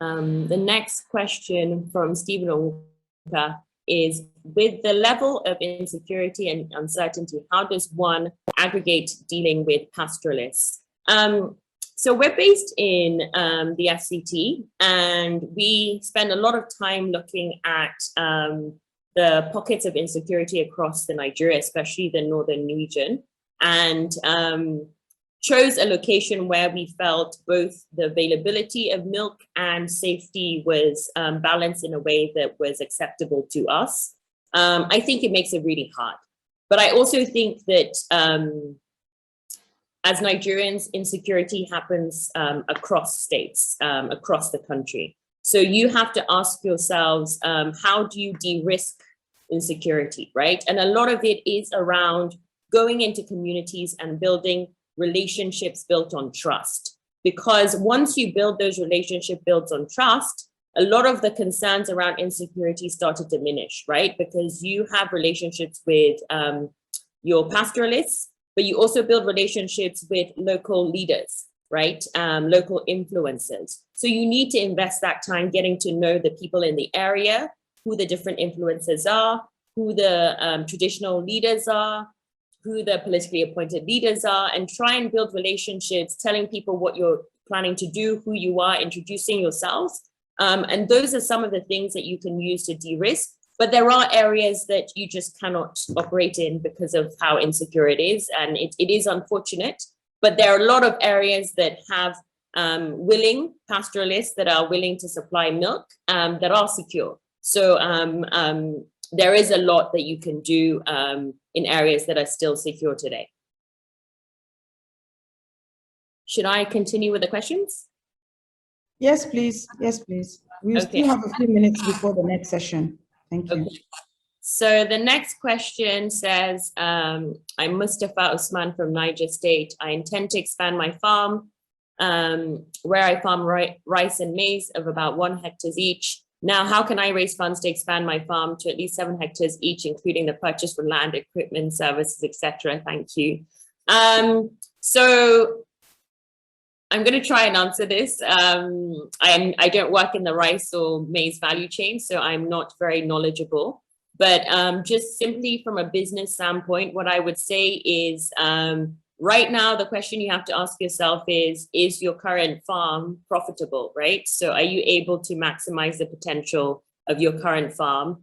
The next question from Stephen Onwuka is, with the level of insecurity and uncertainty, how does one aggregate dealing with pastoralists? So we're based in the FCT, and we spend a lot of time looking at the pockets of insecurity across the Nigeria, especially the northern region, and chose a location where we felt both the availability of milk and safety was balanced in a way that was acceptable to us. I think it makes it really hard. But I also think that as Nigerians, insecurity happens across states, across the country. So you have to ask yourselves, how do you de-risk insecurity, right? And a lot of it is around going into communities and building relationships built on trust. Because once you build those relationships built on trust, a lot of the concerns around insecurity start to diminish, right? Because you have relationships with your pastoralists, but you also build relationships with local leaders, right? Local influencers. So you need to invest that time getting to know the people in the area, who the different influencers are, who the traditional leaders are, who the politically appointed leaders are, and try and build relationships, telling people what you're planning to do, who you are, introducing yourselves. And those are some of the things that you can use to de-risk. But there are areas that you just cannot operate in because of how insecure it is. And it is unfortunate, but there are a lot of areas that have willing pastoralists that are willing to supply milk that are secure. So there is a lot that you can do in areas that are still secure today. Should I continue with the questions? Yes, please. Yes, please. We still have a few minutes before the next session. Thank you. Okay. So the next question says, I'm Mustafa Usman from Niger State. I intend to expand my farm where I farm rice and maize of about 1 hectare each. Now, how can I raise funds to expand my farm to at least 7 hectares each, including the purchase for land, equipment, services, etc.? Thank you. So I'm going to try and answer this. I don't work in the rice or maize value chain, so I'm not very knowledgeable. But just simply from a business standpoint, what I would say is right now, the question you have to ask yourself is your current farm profitable, right? So are you able to maximize the potential of your current farm?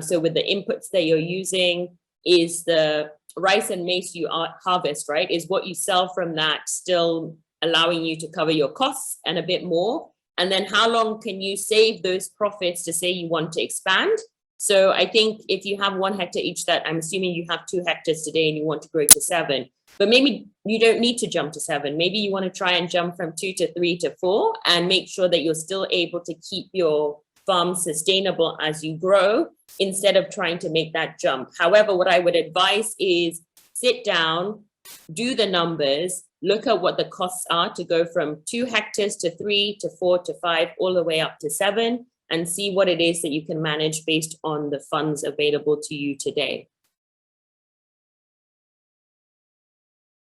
So with the inputs that you're using, is the rice and maize you harvest, right? Is what you sell from that still allowing you to cover your costs and a bit more? And then how long can you save those profits to say you want to expand? So I think if you have 1 hectare each, that I'm assuming you have 2 hectares today and you want to grow to 7, but maybe you don't need to jump to 7. Maybe you want to try and jump from 2 to 3 to 4 and make sure that you're still able to keep your farm sustainable as you grow instead of trying to make that jump. However, what I would advise is sit down, do the numbers, look at what the costs are to go from 2 hectares to 3 to 4 to 5, all the way up to 7, and see what it is that you can manage based on the funds available to you today.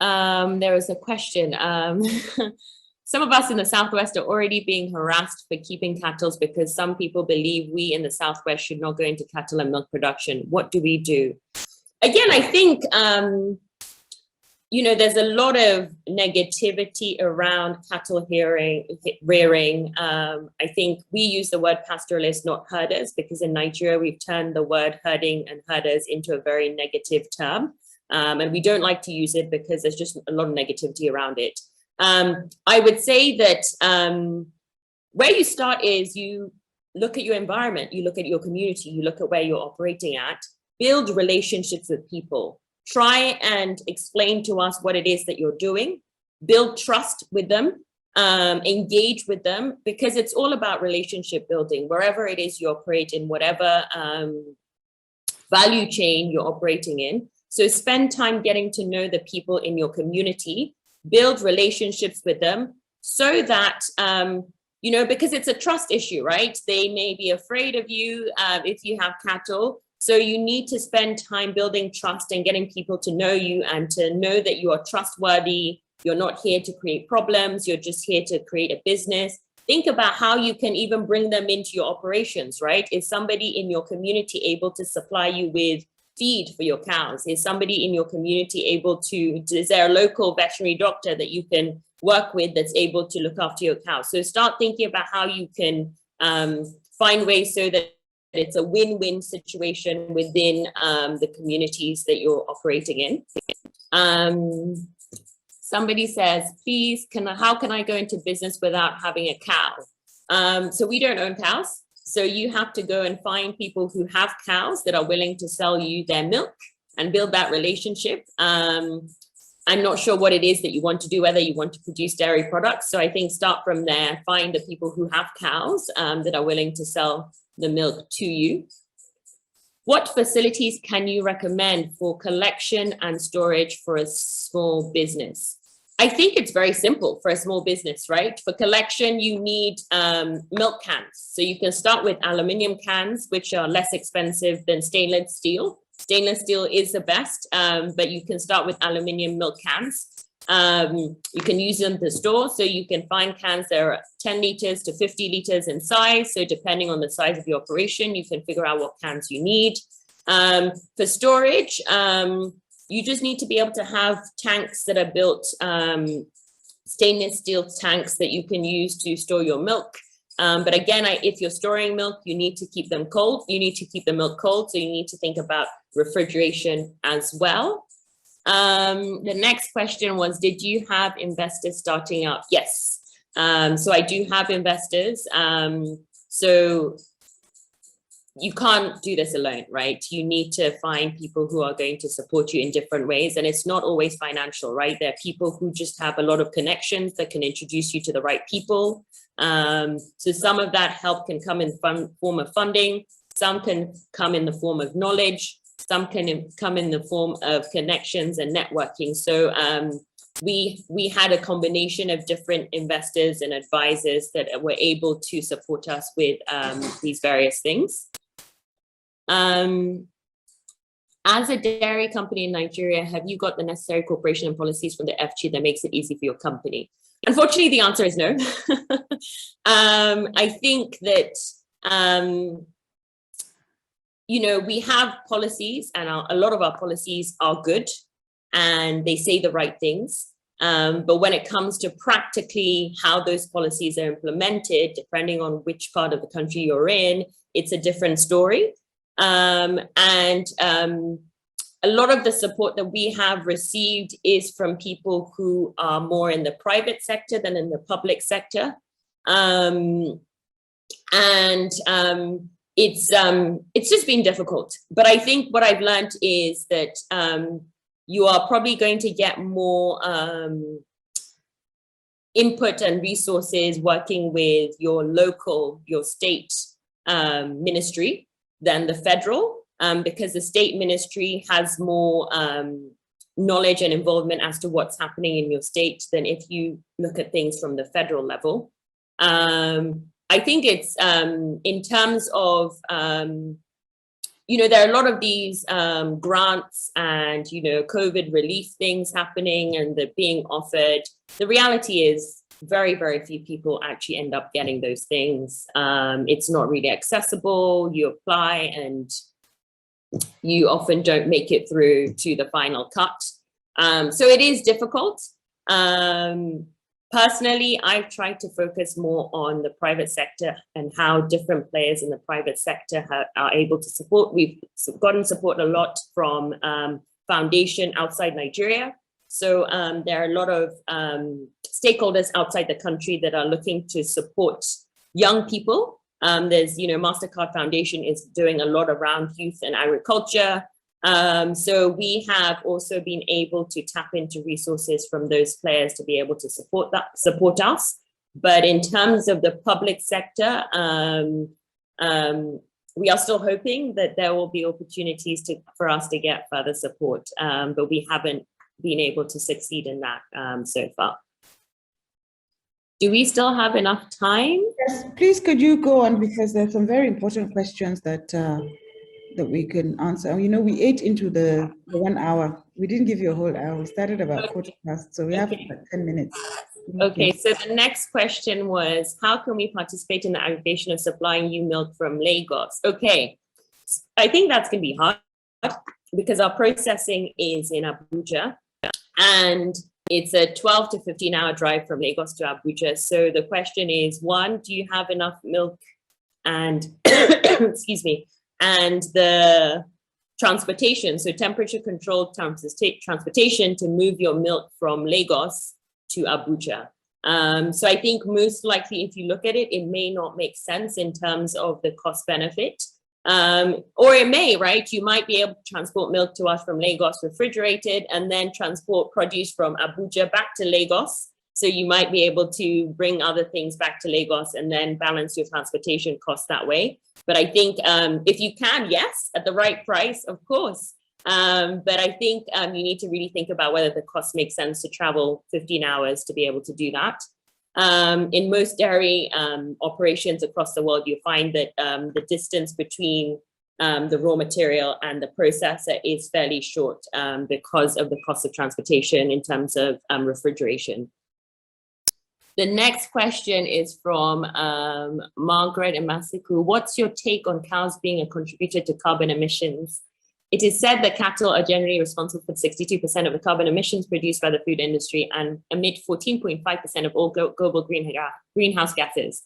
There was a question. Some of us in the Southwest are already being harassed for keeping cattle because some people believe we in the Southwest should not go into cattle and milk production. What do we do? Again, I think, you know, there's a lot of negativity around cattle rearing. I think we use the word pastoralists, not herders, because in Nigeria, we've turned the word herding and herders into a very negative term. And we don't like to use it because there's just a lot of negativity around it. I would say that where you start is you look at your environment, you look at your community, you look at where you're operating at, build relationships with people, try and explain to us what it is that you're doing, build trust with them, engage with them, because it's all about relationship building, wherever it is you operate in, whatever value chain you're operating in. So spend time getting to know the people in your community, build relationships with them so that, you know, because it's a trust issue, right? They may be afraid of you if you have cattle. So you need to spend time building trust and getting people to know you and to know that you are trustworthy. You're not here to create problems. You're just here to create a business. Think about how you can even bring them into your operations, right? Is somebody in your community able to supply you with feed for your cows? Is somebody in your community able to, is there a local veterinary doctor that you can work with that's able to look after your cows? So start thinking about how you can find ways so that it's a win-win situation within the communities that you're operating in. Somebody says, please, how can I go into business without having a cow? So we don't own cows. So you have to go and find people who have cows that are willing to sell you their milk and build that relationship. I'm not sure what it is that you want to do, whether you want to produce dairy products. So I think start from there, find the people who have cows that are willing to sell the milk to you. What facilities can you recommend for collection and storage for a small business? I think it's very simple for a small business, right? For collection, you need milk cans. So you can start with aluminum cans, which are less expensive than stainless steel. Stainless steel is the best, but you can start with aluminum milk cans. You can use them to store. So you can find cans that are 10 liters to 50 liters in size. So depending on the size of your operation, you can figure out what cans you need. For storage, you just need to be able to have tanks that are built, stainless steel tanks that you can use to store your milk. But again, if you're storing milk, you need to keep them cold. You need to keep the milk cold. So you need to think about refrigeration as well. The next question was, did you have investors starting up? Yes. So I do have investors. So you can't do this alone, right? You need to find people who are going to support you in different ways. And it's not always financial, right? There are people who just have a lot of connections that can introduce you to the right people. So some of that help can come in the form of funding. Some can come in the form of knowledge. Some can come in the form of connections and networking. So we had a combination of different investors and advisors that were able to support us with these various things. As a dairy company in Nigeria, have you got the necessary corporation and policies from the FG that makes it easy for your company? Unfortunately, the answer is no. I think that, you know, we have policies and a lot of our policies are good and they say the right things. But when it comes to practically how those policies are implemented, depending on which part of the country you're in, it's a different story. a lot of the support that we have received is from people who are more in the private sector than in the public sector. It's just been difficult. But I think what I've learned is that you are probably going to get more input and resources working with your local, your state ministry than the federal, because the state ministry has more knowledge and involvement as to what's happening in your state than if you look at things from the federal level. I think it's in terms of, there are a lot of these grants and, COVID relief things happening and they're being offered. The reality is very, very few people actually end up getting those things. It's not really accessible. You apply and you often don't make it through to the final cut. So it is difficult. Personally, I've tried to focus more on the private sector and how different players in the private sector are able to support. We've gotten support a lot from foundation outside Nigeria. So there are a lot of stakeholders outside the country that are looking to support young people. There's, MasterCard Foundation is doing a lot around youth and agriculture. So we have also been able to tap into resources from those players to be able to support us. But in terms of the public sector, we are still hoping that there will be opportunities for us to get further support, but we haven't been able to succeed in that so far. Do we still have enough time? Yes, please could you go on, because there's some very important questions that we can answer. We ate into the 1 hour. We didn't give you a whole hour. We started about 4:15, so we have about 10 minutes. Okay, so the next question was, how can we participate in the aggregation of supplying you milk from Lagos? Okay, I think that's going to be hard because our processing is in Abuja and it's a 12 to 15 hour drive from Lagos to Abuja. So the question is, one, do you have enough milk and, excuse me, and the transportation, so temperature controlled transportation to move your milk from Lagos to Abuja. So I think most likely, if you look at it, it may not make sense in terms of the cost benefit. Or it may, right? You might be able to transport milk to us from Lagos refrigerated and then transport produce from Abuja back to Lagos. So you might be able to bring other things back to Lagos and then balance your transportation costs that way. But I think if you can, yes, at the right price, of course. But I think you need to really think about whether the cost makes sense to travel 15 hours to be able to do that. In most dairy operations across the world, you find that the distance between the raw material and the processor is fairly short because of the cost of transportation in terms of refrigeration. The next question is from Margaret and Masiku. What's your take on cows being a contributor to carbon emissions? It is said that cattle are generally responsible for 62% of the carbon emissions produced by the food industry and emit 14.5% of all global greenhouse gases.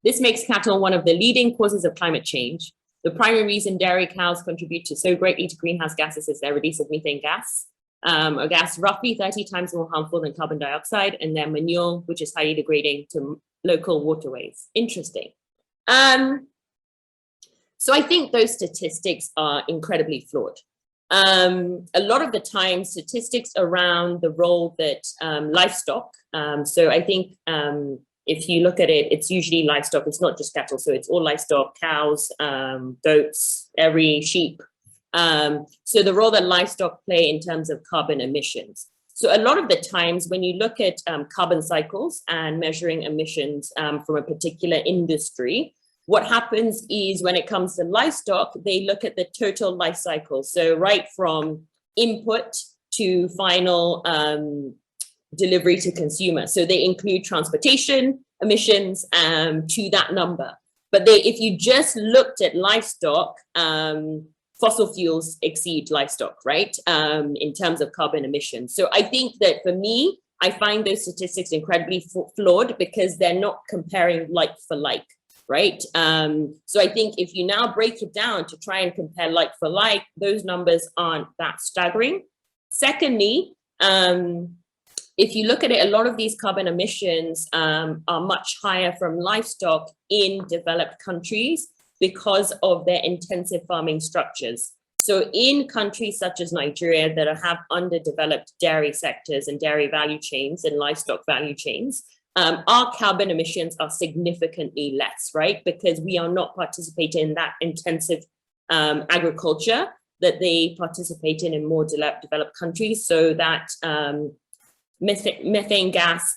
This makes cattle one of the leading causes of climate change. The primary reason dairy cows contribute so greatly to greenhouse gases is their release of methane gas, a gas roughly 30 times more harmful than carbon dioxide, and their manure, which is highly degrading to local waterways. Interesting. So I think those statistics are incredibly flawed. A lot of the time, statistics around the role that livestock, so I think if you look at it, it's usually livestock, it's not just cattle, so it's all livestock, cows, goats, sheep. So the role that livestock play in terms of carbon emissions. So a lot of the times when you look at carbon cycles and measuring emissions from a particular industry, what happens is when it comes to livestock, they look at the total life cycle. So right from input to final delivery to consumer. So they include transportation emissions to that number. But if you just looked at livestock, fossil fuels exceed livestock, right? In terms of carbon emissions. So I think that for me, I find those statistics incredibly flawed because they're not comparing like for like. right? So I think if you now break it down to try and compare like for like, those numbers aren't that staggering. Secondly, if you look at it, a lot of these carbon emissions are much higher from livestock in developed countries because of their intensive farming structures. So in countries such as Nigeria that have underdeveloped dairy sectors and dairy value chains and livestock value chains, our carbon emissions are significantly less, right? Because we are not participating in that intensive agriculture that they participate in more developed countries. So that methane gas,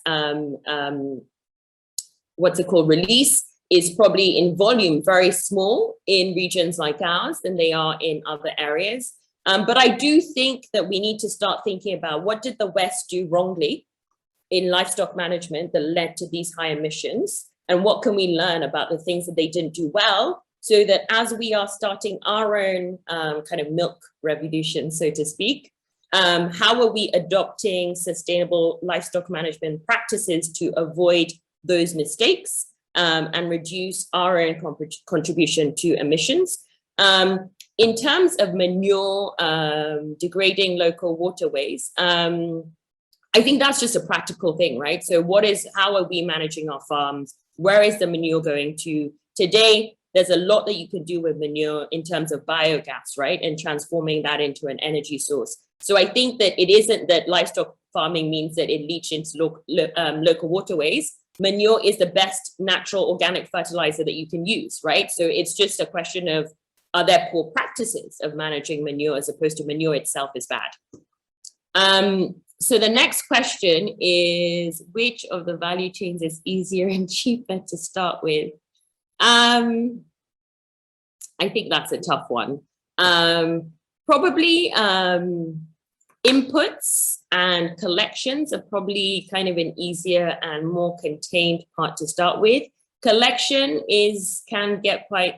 release is probably in volume very small in regions like ours than they are in other areas. But I do think that we need to start thinking about what did the West do wrongly in livestock management that led to these high emissions, and what can we learn about the things that they didn't do well, so that as we are starting our own kind of milk revolution, so to speak, how are we adopting sustainable livestock management practices to avoid those mistakes and reduce our own contribution to emissions. In terms of manure degrading local waterways, I think that's just a practical thing, right? So how are we managing our farms? Where is the manure going to? Today, there's a lot that you can do with manure in terms of biogas, right? And transforming that into an energy source. So I think that it isn't that livestock farming means that it leaches into local waterways. Manure is the best natural organic fertilizer that you can use, right? So it's just a question of, are there poor practices of managing manure as opposed to manure itself is bad? So the next question is, which of the value chains is easier and cheaper to start with? I think that's a tough one. Probably inputs and collections are probably kind of an easier and more contained part to start with. Collection can get quite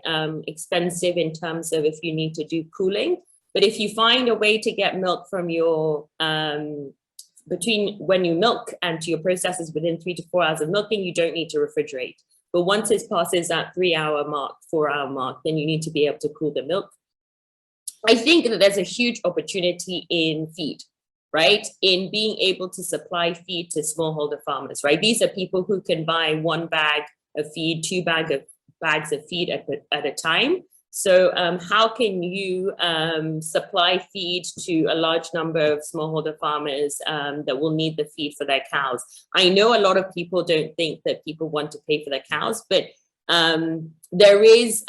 expensive in terms of if you need to do cooling. But if you find a way to get milk from your, between when you milk and to your processes within 3 to 4 hours of milking, you don't need to refrigerate. But once it passes that 3-hour mark, 4-hour mark, then you need to be able to cool the milk. I think that there's a huge opportunity in feed, right? In being able to supply feed to smallholder farmers, right? These are people who can buy 1 bag of feed, 2 bags of feed at a time. So how can you supply feed to a large number of smallholder farmers that will need the feed for their cows? I know a lot of people don't think that people want to pay for their cows, but there is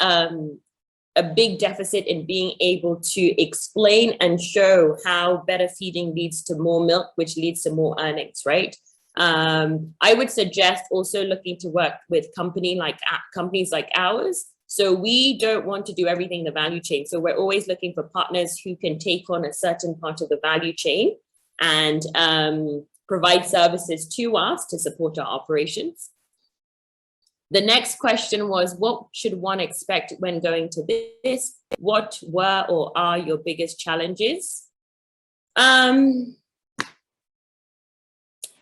a big deficit in being able to explain and show how better feeding leads to more milk, which leads to more earnings, right? I would suggest also looking to work with companies like ours. So we don't want to do everything in the value chain. So we're always looking for partners who can take on a certain part of the value chain and provide services to us to support our operations. The next question was, what should one expect when going to this? What were or are your biggest challenges? I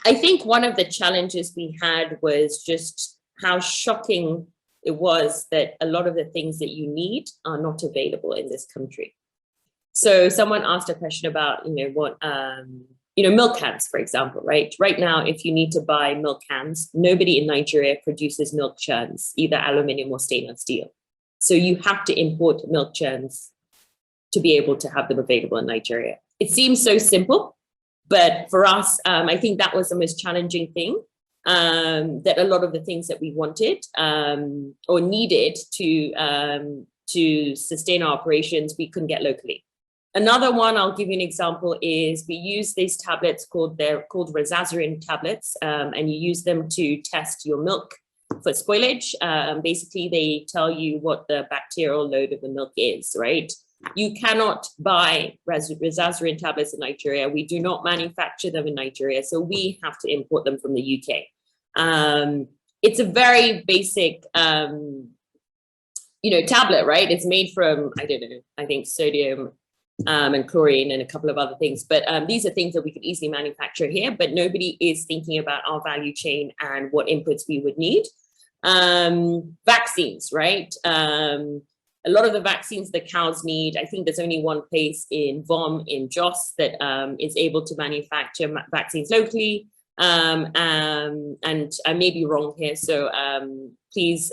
think one of the challenges we had was just how shocking it was that a lot of the things that you need are not available in this country. So someone asked a question about, milk cans, for example, right? Right now, if you need to buy milk cans, nobody in Nigeria produces milk churns, either aluminium or stainless steel. So you have to import milk churns to be able to have them available in Nigeria. It seems so simple, but for us, I think that was the most challenging thing. That a lot of the things that we wanted or needed to sustain our operations, we couldn't get locally. Another one, I'll give you an example, is we use these tablets they're called Rezazurin tablets, and you use them to test your milk for spoilage. Basically, they tell you what the bacterial load of the milk is, right? You cannot buy Rezazurin tablets in Nigeria. We do not manufacture them in Nigeria, so we have to import them from the UK. It's a very basic, tablet, right? It's made from, I think sodium and chlorine and a couple of other things. But these are things that we could easily manufacture here, but nobody is thinking about our value chain and what inputs we would need. Vaccines, right? A lot of the vaccines the cows need, I think there's only one place in VOM in Jos that is able to manufacture vaccines locally. And I may be wrong here, so please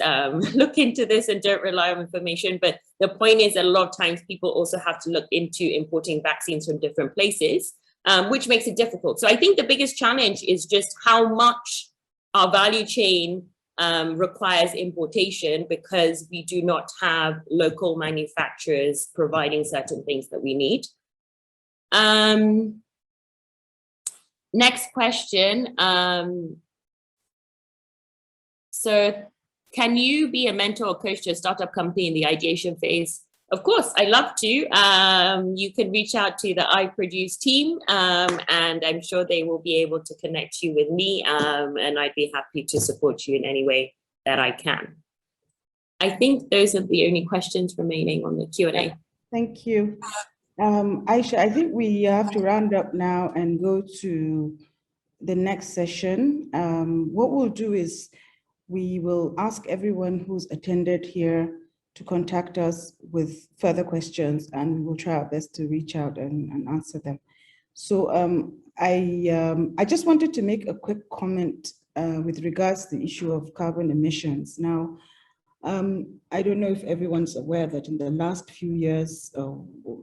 look into this and don't rely on information. But the point is that a lot of times people also have to look into importing vaccines from different places, which makes it difficult. So I think the biggest challenge is just how much our value chain requires importation, because we do not have local manufacturers providing certain things that we need. Next question. So can you be a mentor or coach to a startup company in the ideation phase? Of course, I'd love to. You can reach out to the iProduce team, and I'm sure they will be able to connect you with me, and I'd be happy to support you in any way that I can. I think those are the only questions remaining on the Q&A. Thank you. Aisha, I think we have to round up now and go to the next session. What we'll do is we will ask everyone who's attended here to contact us with further questions, and we will try our best to reach out and answer them. So I just wanted to make a quick comment with regards to the issue of carbon emissions. Now, I don't know if everyone's aware that in the last few years,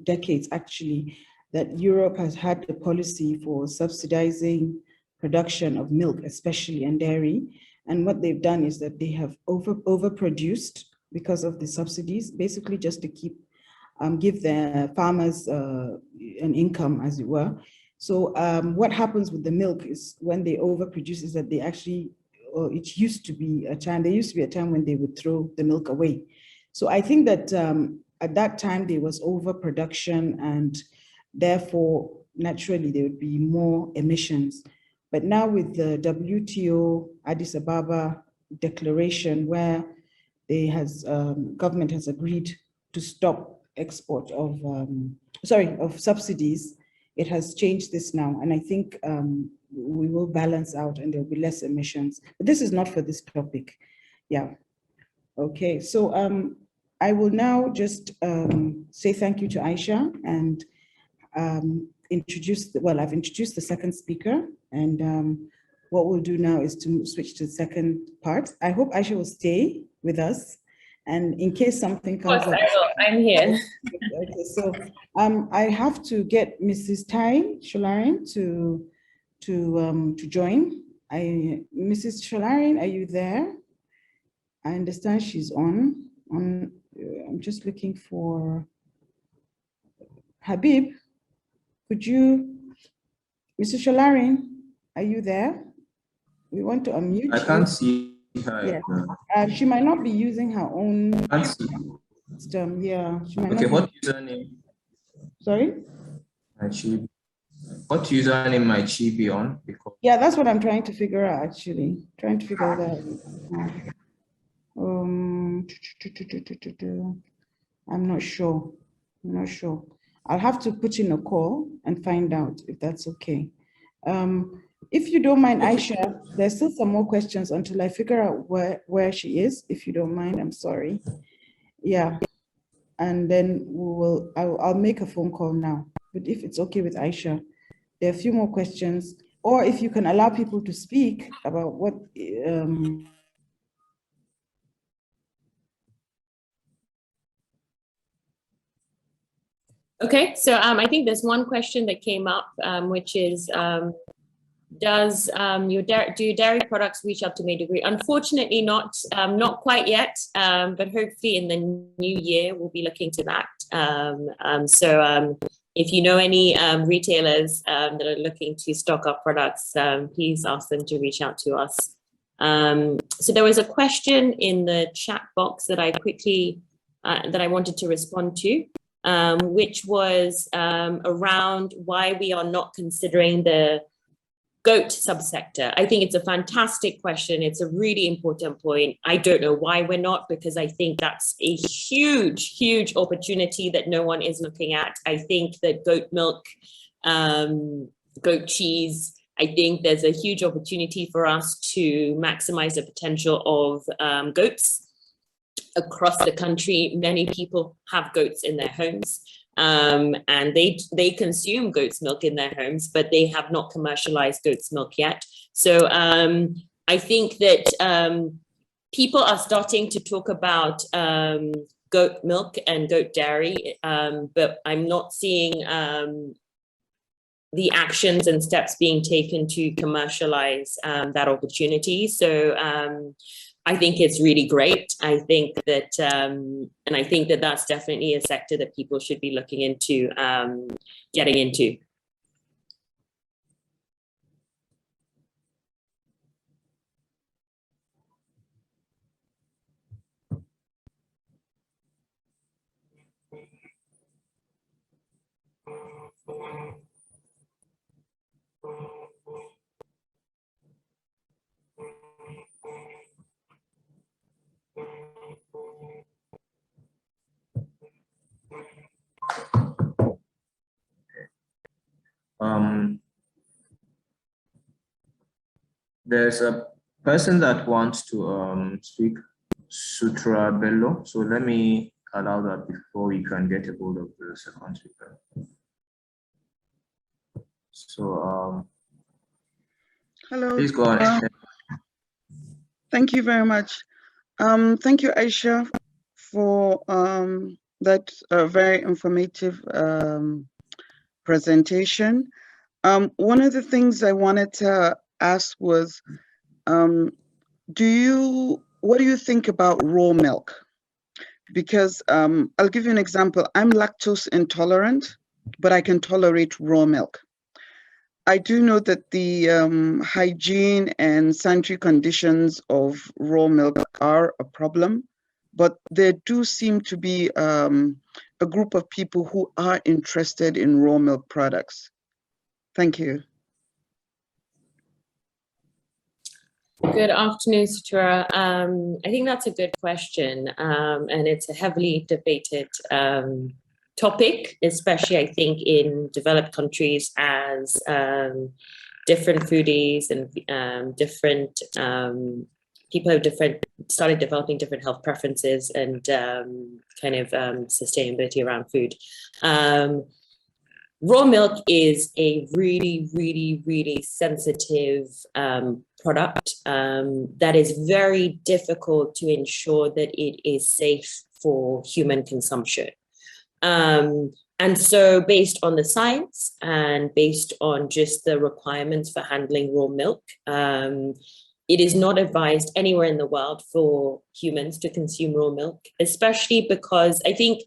decades actually, that Europe has had a policy for subsidizing production of milk, especially and dairy. And what they've done is that they have overproduced because of the subsidies, basically just to give the farmers an income, as it were. So what happens with the milk is when they overproduce is that they actually, it used to be a time when they would throw the milk away. So I think that at that time there was overproduction, and therefore naturally there would be more emissions. But now with the WTO Addis Ababa declaration, where government has agreed to stop export of subsidies, it has changed this now. And I think we will balance out and there'll be less emissions. But this is not for this topic. Yeah. Okay, so I will now just say thank you to Aisha and I've introduced the second speaker, and what we'll do now is to switch to the second part. I hope Aisha will stay with us, and in case something comes up. I will. I'm here. Okay, so I have to get Mrs. Tai Sholarin to join. Mrs. Sholarin, are you there? I understand she's on. I'm just looking for Habib. Could you, Mr. Sholarin, are you there? We want to unmute you. I can't see her. Yes. She might not be using her own system. Yeah. She might Okay, not what username? Sorry? What username might she be on? Because yeah, that's what I'm trying to figure out, actually. Trying to figure that out. I'm not sure. I'll have to put in a call and find out if that's okay. If you don't mind, Aisha, there's still some more questions until I figure out where she is. If you don't mind, I'm sorry. Yeah, and then I'll make a phone call now. But if it's okay with Aisha, there are a few more questions, or if you can allow people to speak about what. Okay, so I think there's one question that came up, which is, do dairy products reach up to main degree? Unfortunately, not quite yet, but hopefully in the new year we'll be looking to that. If you know any retailers that are looking to stock up products, please ask them to reach out to us. So there was a question in the chat box that I wanted to respond to. Which was around why we are not considering the goat subsector. I think it's a fantastic question. It's a really important point. I don't know why we're not, because I think that's a huge, huge opportunity that no one is looking at. I think that goat milk, goat cheese, I think there's a huge opportunity for us to maximize the potential of goats across the country. Many people have goats in their homes, and they consume goat's milk in their homes, but they have not commercialized goat's milk yet. So I think that people are starting to talk about goat milk and goat dairy, but I'm not seeing the actions and steps being taken to commercialize that opportunity. So I think it's really great. I think that, and I think that that's definitely a sector that people should be looking into getting into. There's a person that wants to speak, Sutra Bello. So let me allow that before we can get a hold of the second speaker. So hello. Please go on. Thank you very much. Thank you, Aisha, for that very informative presentation. One of the things I wanted to ask was, what do you think about raw milk? Because I'll give you an example. I'm lactose intolerant, but I can tolerate raw milk. I do know that the hygiene and sanitary conditions of raw milk are a problem, but there do seem to be a group of people who are interested in raw milk products. Thank you. Good afternoon, Sutra. I think that's a good question, and it's a heavily debated topic, especially I think in developed countries, as different foodies and different people have started developing different health preferences and kind of sustainability around food. Raw milk is a really, really, really sensitive product that is very difficult to ensure that it is safe for human consumption. And so based on the science and based on just the requirements for handling raw milk, it is not advised anywhere in the world for humans to consume raw milk, especially because I think,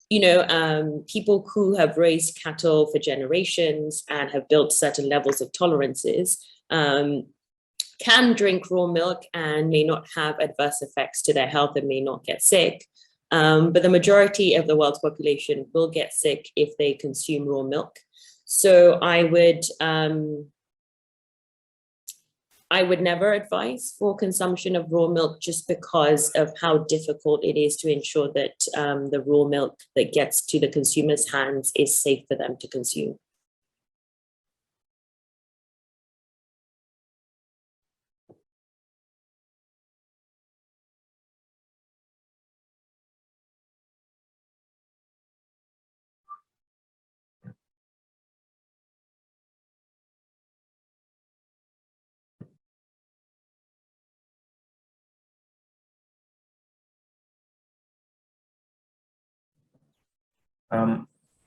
you know, people who have raised cattle for generations and have built certain levels of tolerances can drink raw milk and may not have adverse effects to their health and may not get sick. But the majority of the world's population will get sick if they consume raw milk. So I would never advise for consumption of raw milk just because of how difficult it is to ensure that the raw milk that gets to the consumer's hands is safe for them to consume.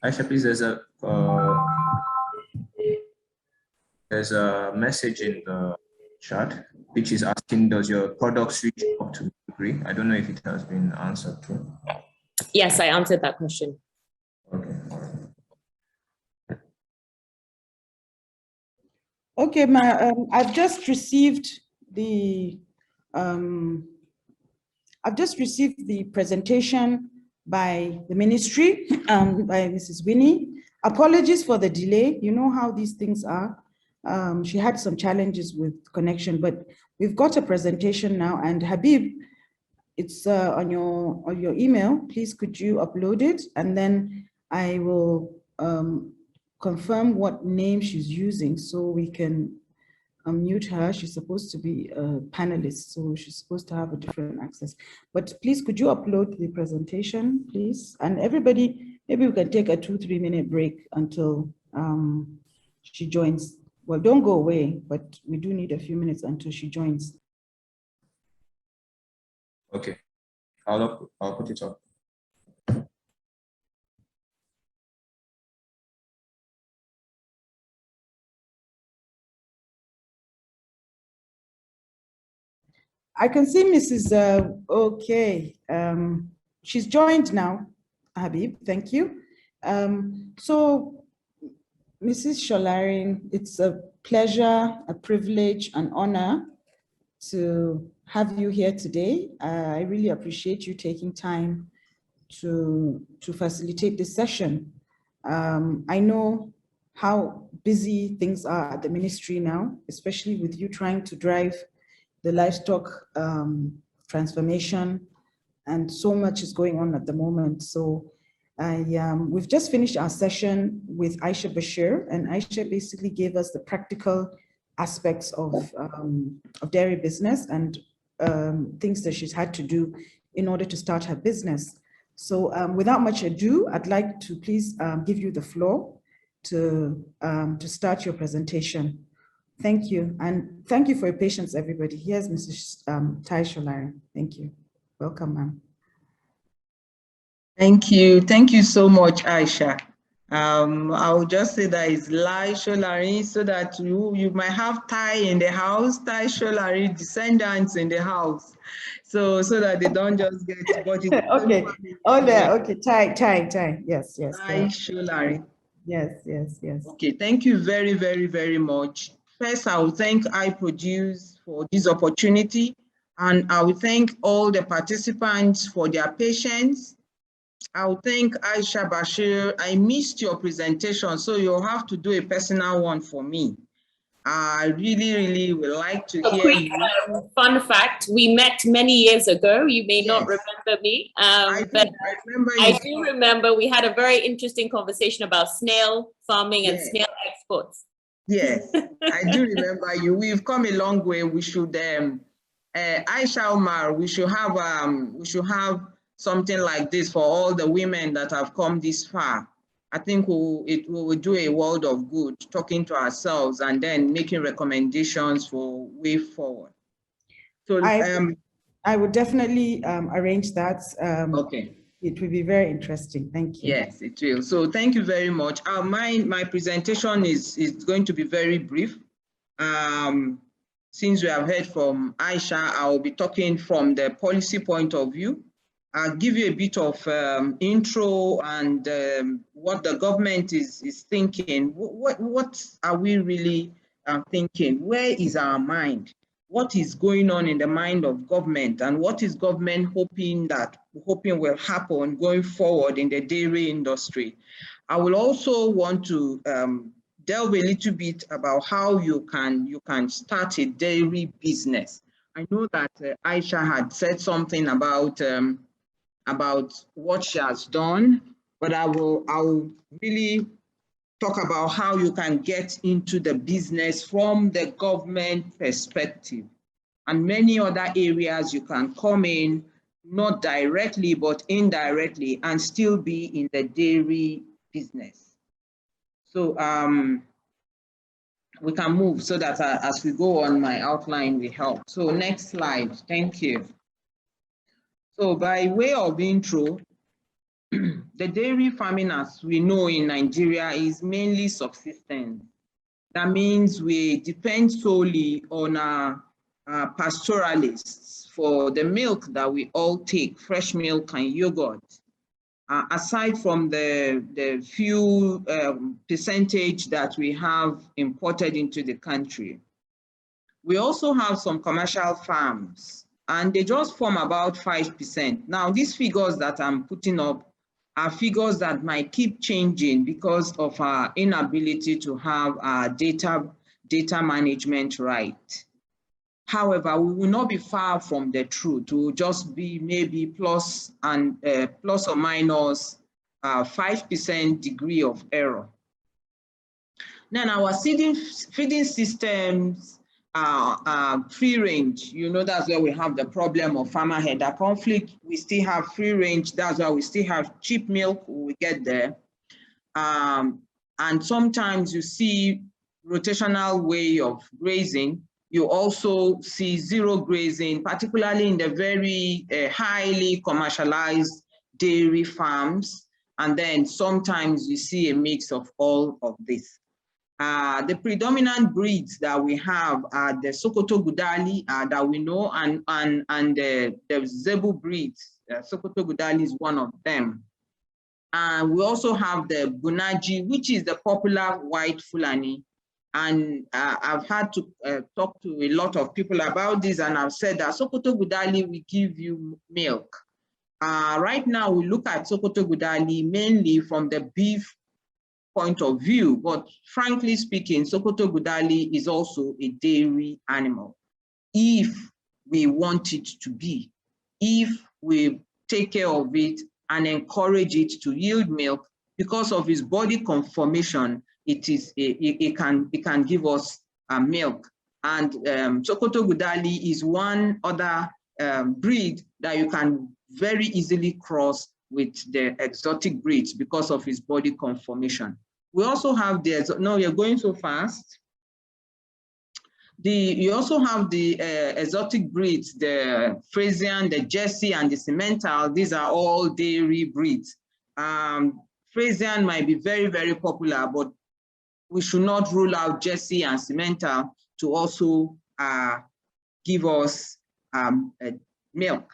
Aisha, please, there's a message in the chat which is asking, does your product switch up to degree? I don't know if it has been answered. Yes, I answered that question. Okay. Okay, I've just received the presentation by the ministry, by Mrs. Winnie. Apologies for the delay. You know how these things are. She had some challenges with connection, but we've got a presentation now. And Habib, it's on your email. Please, could you upload it? And then I will confirm what name she's using so we can unmute her. She's supposed to be a panelist, so she's supposed to have a different access. But please, could you upload the presentation, please? And everybody, maybe we can take a 2-3 minute break until she joins. Well, don't go away, but we do need a few minutes until she joins. Okay, I'll put it up. I can see Mrs. Okay, she's joined now, Habib, thank you. So, Mrs. Sholarin, it's a pleasure, a privilege, an honor to have you here today. I really appreciate you taking time to facilitate this session. I know how busy things are at the ministry now, especially with you trying to drive the livestock transformation, and so much is going on at the moment. So we've just finished our session with Aisha Bashir, and Aisha basically gave us the practical aspects of dairy business and things that she's had to do in order to start her business. So without much ado, I'd like to please give you the floor to start your presentation. Thank you. And thank you for your patience, everybody. Here's Mrs. Tai Sholari. Thank you. Welcome, ma'am. Thank you. Thank you so much, Aisha. I will just say that it's Lai Sholari, so that you might have Tai in the house, Tai Sholari descendants in the house. So that they don't just get body. Okay. Oh, there. Okay. Tai. Yes. Tai Sholari. Yes. Okay. Thank you very, very, very much. First, I will thank iProduce for this opportunity, and I will thank all the participants for their patience. I will thank Aisha Bashir. I missed your presentation, so you'll have to do a personal one for me. I really would like to hear you. Fun fact, we met many years ago. You may not remember me, but I do remember we had a very interesting conversation about snail farming and snail exports. Yes, I do remember you. We've come a long way. We should, Aisha Omar, we should have something like this for all the women that have come this far. I think it will do a world of good, talking to ourselves and then making recommendations for way forward. So I would definitely arrange that. Okay. It will be very interesting. Thank you. Yes, it will. So thank you very much. My presentation is going to be very brief. Since we have heard from Aisha, I will be talking from the policy point of view. I'll give you a bit of intro and what the government is thinking. What are we really thinking? Where is our mind? What is going on in the mind of government, and what is government hoping will happen going forward in the dairy industry? I will also want to delve a little bit about how you can start a dairy business. I know that Aisha had said something about what she has done, but I will really talk about how you can get into the business from the government perspective, and many other areas you can come in, not directly, but indirectly, and still be in the dairy business. So we can move so that as we go on, my outline will help. So next slide, thank you. So by way of intro, the dairy farming, as we know in Nigeria, is mainly subsistence. That means we depend solely on our pastoralists for the milk that we all take, fresh milk and yogurt. Aside from the few percentage that we have imported into the country. We also have some commercial farms, and they just form about 5%. Now, these figures that I'm putting up are figures that might keep changing because of our inability to have our data management right. However, we will not be far from the truth. It will just be maybe plus or minus 5% degree of error. Then our feeding systems are free range. You know, that's where we have the problem of farmer header conflict. We still have free range. That's why we still have cheap milk when we get there. And sometimes you see rotational way of grazing. You also see zero grazing, particularly in the very highly commercialized dairy farms. And then sometimes you see a mix of all of this. The predominant breeds that we have are the Sokoto Gudali that we know, and the Zebu breeds. Sokoto Gudali is one of them. And we also have the Bunaji, which is the popular white Fulani. And I've had to talk to a lot of people about this, and I've said that Sokoto Gudali will give you milk. Right now, we look at Sokoto Gudali mainly from the beef point of view, but frankly speaking, Sokoto Gudali is also a dairy animal. If we want it to be, if we take care of it and encourage it to yield milk, because of its body conformation, it can give us milk. And Sokoto Gudali is one other breed that you can very easily cross with the exotic breeds because of its body conformation. We also have the, no, you're going so fast. You also have the exotic breeds, the Frisian, the Jersey, and the Simmental. These are all dairy breeds. Frisian might be very, very popular, but we should not rule out Jersey and Simmental to also give us milk.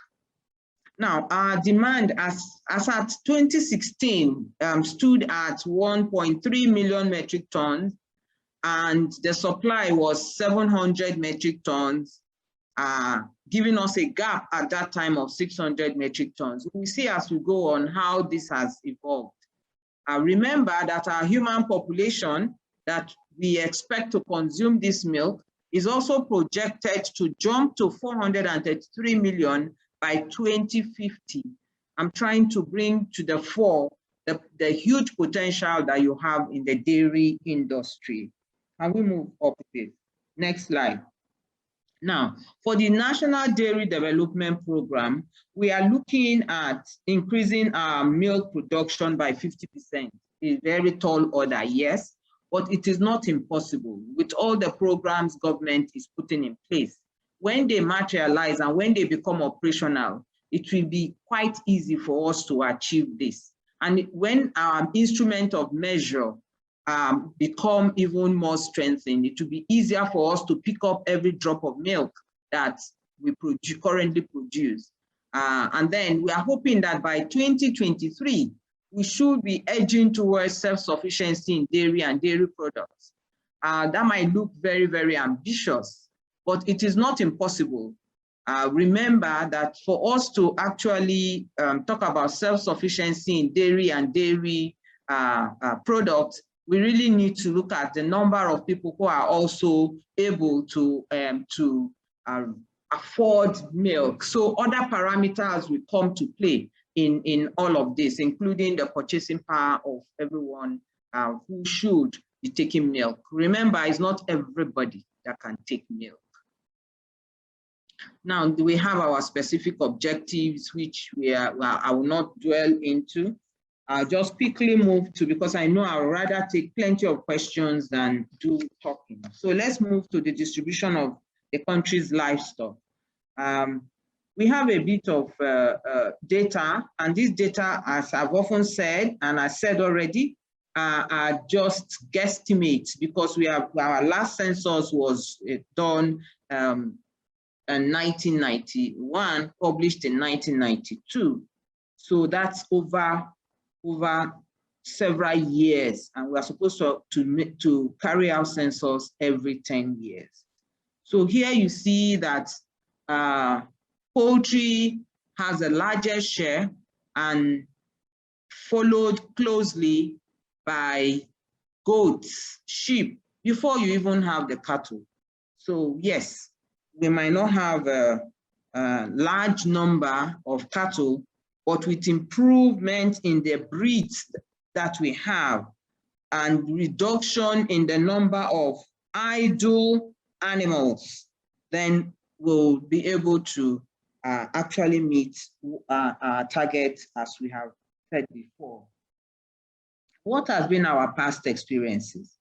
Now, our demand as at 2016 stood at 1.3 million metric tons, and the supply was 700 metric tons, giving us a gap at that time of 600 metric tons. We see as we go on how this has evolved. Remember that our human population that we expect to consume this milk is also projected to jump to 433 million by 2050. I'm trying to bring to the fore the huge potential that you have in the dairy industry. Can we move up a bit? Next slide. Now, for the National Dairy Development Program, we are looking at increasing our milk production by 50%. A very tall order, yes, but it is not impossible with all the programs government is putting in place. When they materialize and when they become operational, it will be quite easy for us to achieve this. And when our instrument of measure become even more strengthened, it will be easier for us to pick up every drop of milk that we currently produce. And then we are hoping that by 2023, we should be edging towards self-sufficiency in dairy and dairy products. That might look very, very ambitious, but it is not impossible. Remember that for us to actually talk about self-sufficiency in dairy and dairy products, we really need to look at the number of people who are also able to afford milk. So other parameters will come to play in all of this, including the purchasing power of everyone who should be taking milk. Remember, it's not everybody that can take milk. Now, we have our specific objectives, which I will not dwell into. I'll just quickly move to, because I know I'll rather take plenty of questions than do talking. So let's move to the distribution of the country's livestock. We have a bit of data, and this data, as I've often said, and I said already, are just guesstimates, because our last census was done in 1991, published in 1992. So that's over several years, and we are supposed to carry out census every 10 years. So here you see that poultry has the largest share and followed closely by goats, sheep, before you even have the cattle. So yes, we might not have a large number of cattle, but with improvement in the breeds that we have, and reduction in the number of idle animals, then we'll be able to actually meet our target, as we have said before. What has been our past experiences?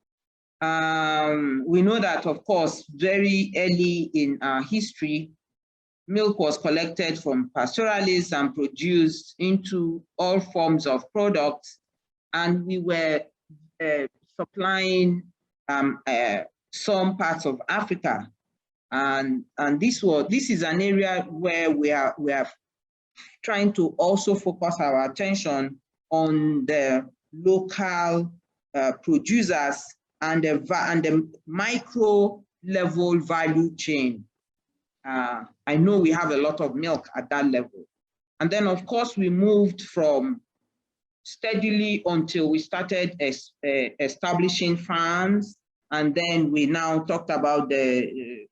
We know that, of course, very early in our history, milk was collected from pastoralists and produced into all forms of products, and we were supplying some parts of Africa, and this is an area where we are trying to also focus our attention on the local producers and the micro level value chain. I know we have a lot of milk at that level. And then, of course, we moved from steadily until we started establishing farms. And then we now talked about the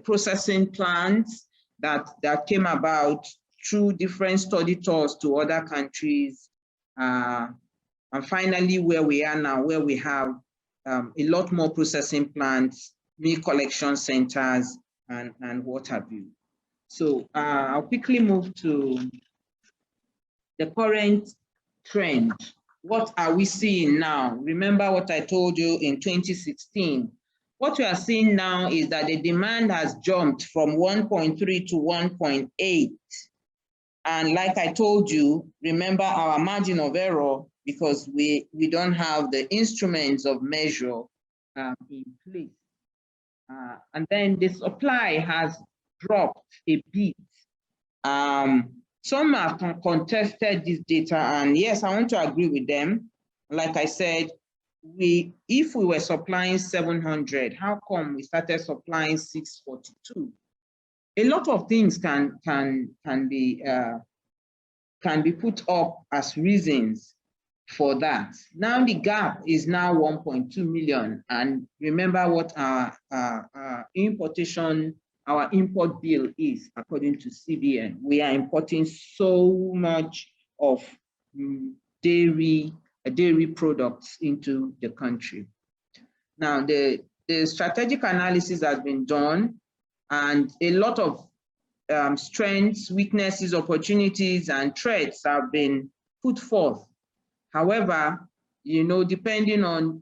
processing plants that came about through different study tours to other countries. And finally, where we are now, where we have a lot more processing plants, milk collection centers, and what have you. So I'll quickly move to the current trend. What are we seeing now? Remember what I told you in 2016. What we are seeing now is that the demand has jumped from 1.3 to 1.8. And like I told you, remember our margin of error, because we don't have the instruments of measure in place. And then the supply has dropped a bit. Some have contested this data, and yes, I want to agree with them. Like I said, if we were supplying 700, how come we started supplying 642? A lot of things can be put up as reasons for that. Now the gap is now 1.2 million, and remember what our import bill is according to CBN. We are importing so much of dairy products into the country. Now the strategic analysis has been done, and a lot of strengths, weaknesses, opportunities, and threats have been put forth. However, you know, depending on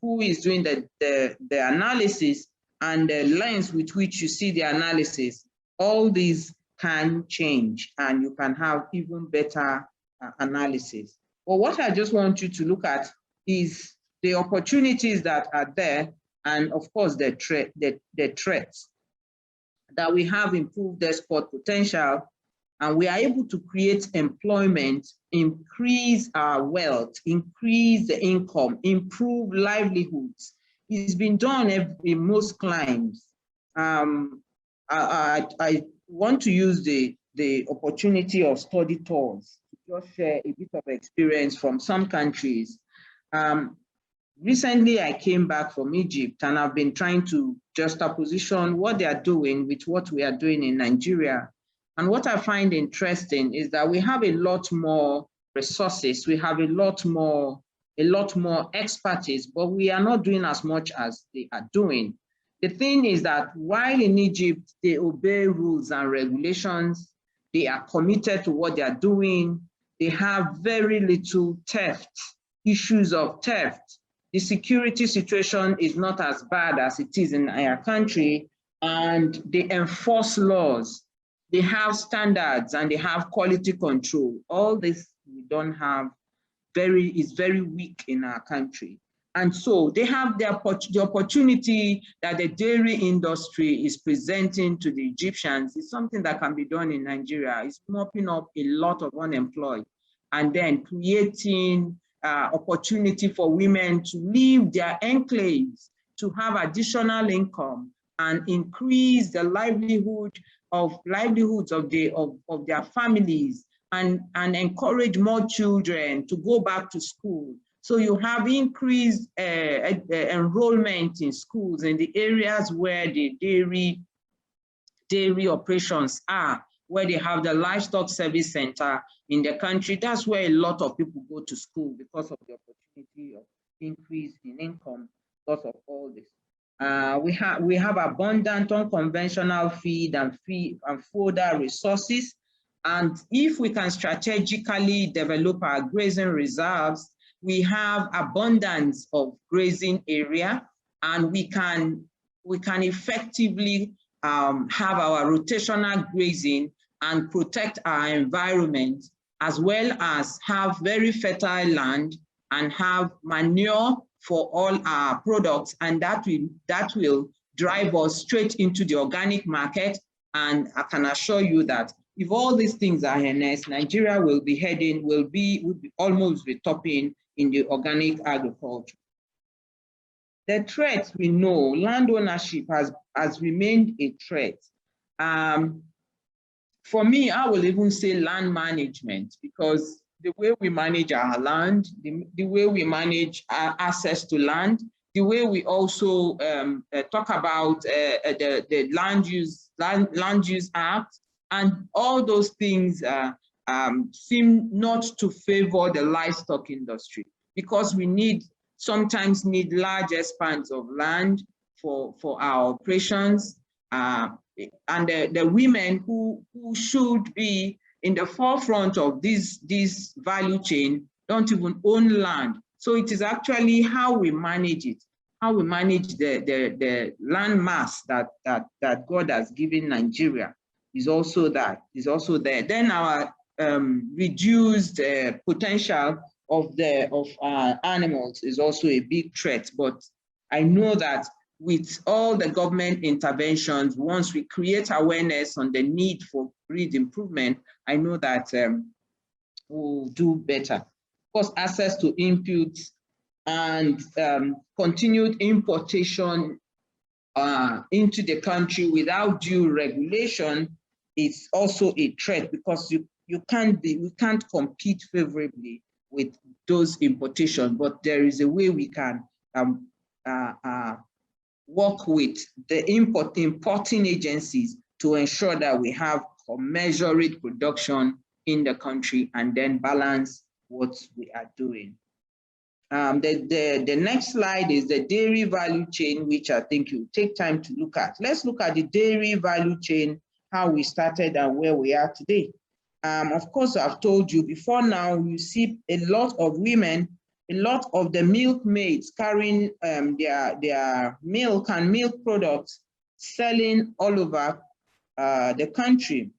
who is doing the analysis and the lens with which you see the analysis, all these can change, and you can have even better analysis. But what I just want you to look at is the opportunities that are there, and of course the threats. That we have improved export potential, and we are able to create employment, increase our wealth, increase the income, improve livelihoods. It's been done in most climes. I want to use the opportunity of study tours to just share a bit of experience from some countries. Recently, I came back from Egypt, and I've been trying to juxtaposition what they are doing with what we are doing in Nigeria. And what I find interesting is that we have a lot more resources, we have a lot more expertise, but we are not doing as much as they are doing. The thing is that while in Egypt, they obey rules and regulations, they are committed to what they are doing, they have very little theft, issues of theft. The security situation is not as bad as it is in our country, and they enforce laws. They have standards and they have quality control. All this we don't have, is very weak in our country. And so they have the opportunity that the dairy industry is presenting to the Egyptians is something that can be done in Nigeria. It's mopping up a lot of unemployed, and then creating opportunity for women to leave their enclaves, to have additional income and increase the livelihoods of their families, and encourage more children to go back to school. So you have increased enrollment in schools in the areas where the dairy operations are, where they have the livestock service center in the country. That's where a lot of people go to school because of the opportunity increase in income because of all this. We have abundant unconventional feed and fodder resources. And if we can strategically develop our grazing reserves, we have abundance of grazing area, and we can effectively have our rotational grazing and protect our environment, as well as have very fertile land and have manure for all our products, and that will drive us straight into the organic market. And I can assure you that if all these things are harnessed, Nigeria will almost be topping in the organic agriculture. The threats, we know, land ownership has remained a threat. For me, I will even say land management, because the way we manage our land, the way we manage our access to land, the way we also talk about the Land Use Act, and all those things seem not to favor the livestock industry, because we sometimes need large expanse of land for our operations. And the women who should be in the forefront of this value chain don't even own land. So it is actually how we manage it, how we manage the land mass that God has given Nigeria is also there. Then our reduced potential of animals is also a big threat. But I know that with all the government interventions, once we create awareness on the need for breed improvement, I know that we'll do better. Of course, access to inputs and continued importation into the country without due regulation is also a threat, because we can't compete favorably with those importations. But there is a way we can work with the importing agencies to ensure that we have commensurate production in the country and then balance what we are doing. The next slide is the dairy value chain, which I think you take time to look at. Let's look at the dairy value chain, how we started and where we are today. Of course, I've told you before now, you see a lot of women, a lot of the milkmaids carrying their milk and milk products, selling all over the country.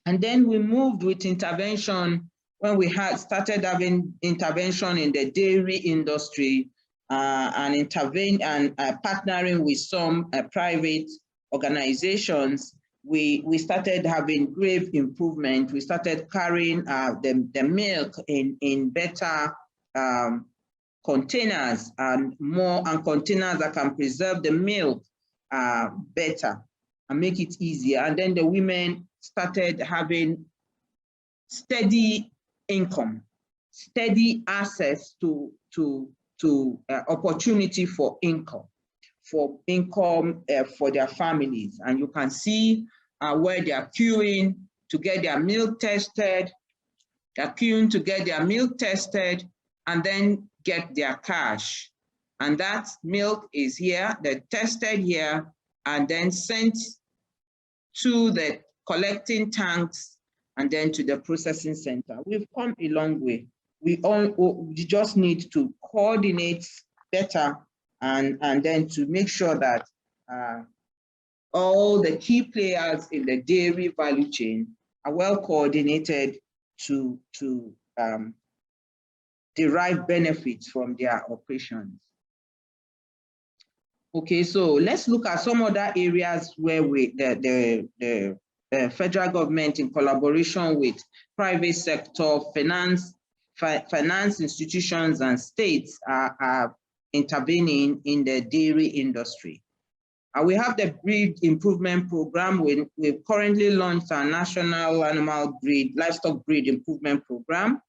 And then we moved with intervention when we started having intervention in the dairy industry and partnering with some private organizations. We started having grave improvement. We started carrying the milk in better containers and containers that can preserve the milk better and make it easier. And then the women started having steady income, steady access to opportunity for income for their families. And you can see where they are queuing to get their milk tested. They're queuing to get their milk tested and then get their cash. And that milk is here, they're tested here, and then sent to the collecting tanks and then to the processing center. We've come a long way. We just need to coordinate better and then to make sure that all the key players in the dairy value chain are well coordinated to derive benefits from their operations. Okay, so let's look at some other areas where the federal government, in collaboration with private sector, finance institutions and states are intervening in the dairy industry. We have the breed improvement program. We've currently launched our national livestock breed improvement program.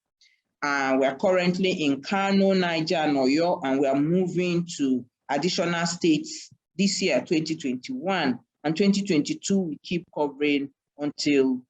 We are currently in Kano, Niger, and Oyo, and we are moving to additional states this year, 2021. And 2022, we keep covering until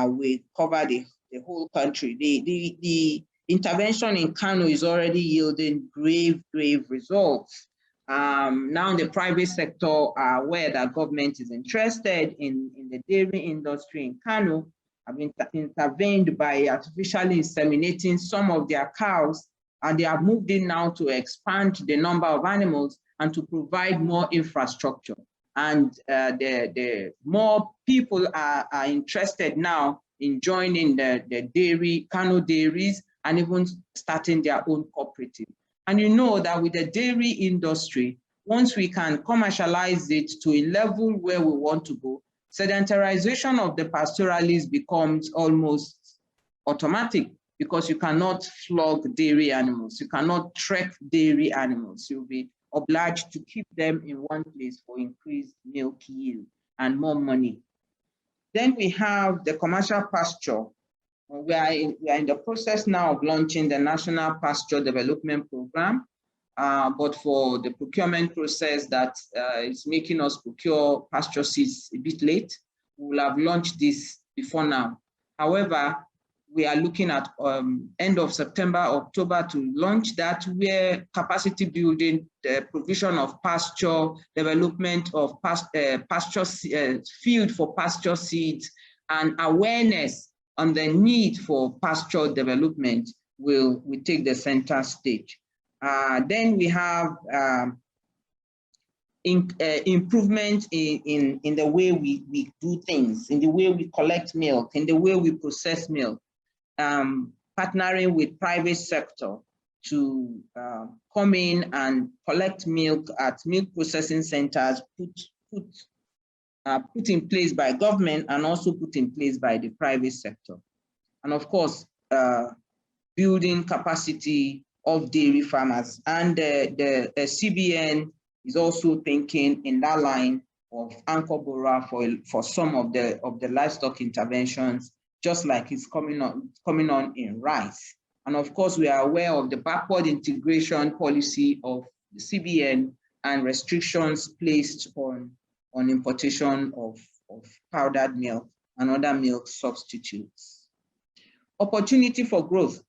we cover the whole country. The intervention in Kano is already yielding grave results. Now the private sector are aware that government is interested in the dairy industry in Kano, have intervened by artificially inseminating some of their cows, and they have moved in now to expand the number of animals and to provide more infrastructure. And the more people are interested now in joining the dairy, Kano dairies, and even starting their own cooperative. And you know that with the dairy industry, once we can commercialize it to a level where we want to go, sedentarization of the pastoralists becomes almost automatic, because you cannot flog dairy animals, you cannot trek dairy animals. You'll be obliged to keep them in one place for increased milk yield and more money. Then we have the commercial pasture. We are in the process now of launching the National Pasture Development Program, but for the procurement process that is making us procure pasture seeds a bit late, we will have launched this before now. However, we are looking at end of September, October to launch that, where capacity building, the provision of pasture, development of field for pasture seeds, and awareness on the need for pasture development will take the center stage. Then we have improvement in the way we do things, in the way we collect milk, in the way we process milk, partnering with private sector to come in and collect milk at milk processing centers, put in place by government and also put in place by the private sector. And of course, building capacity of dairy farmers. And the CBN is also thinking in that line of anchor borrower for some of the livestock interventions, just like it's coming on in rice. And of course, we are aware of the backward integration policy of the CBN and restrictions placed on importation of powdered milk and other milk substitutes. Opportunity for growth.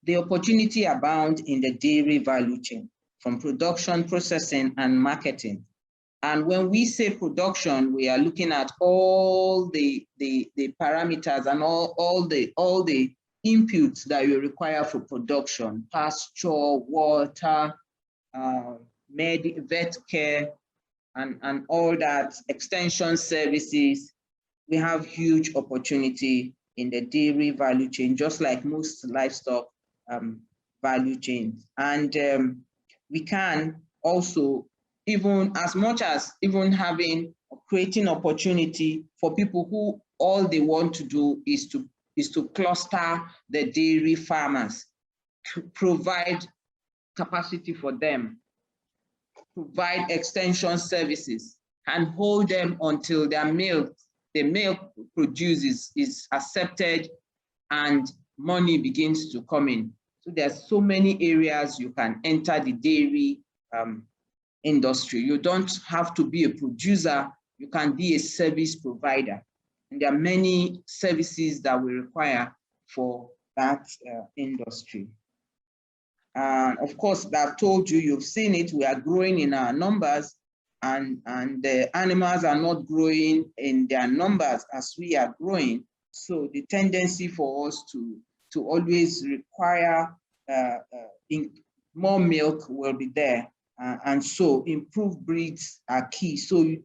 The opportunity abound in the dairy value chain, from production, processing, and marketing. And when we say production, we are looking at all the parameters and all the inputs that you require for production: pasture, water, vet care, and all that, extension services. We have huge opportunity in the dairy value chain, just like most livestock value chains. And we can also, even as much as even creating opportunity for people who all they want to do is to cluster the dairy farmers, to provide capacity for them, provide extension services, and hold them until the milk produced is accepted and money begins to come in. So there's so many areas you can enter the dairy industry. You don't have to be a producer, you can be a service provider. And there are many services that we require for that industry. Of course, I've told you, you've seen it, we are growing in our numbers, and the animals are not growing in their numbers as we are growing. So the tendency for us to always require more milk will be there. And so improved breeds are key. So you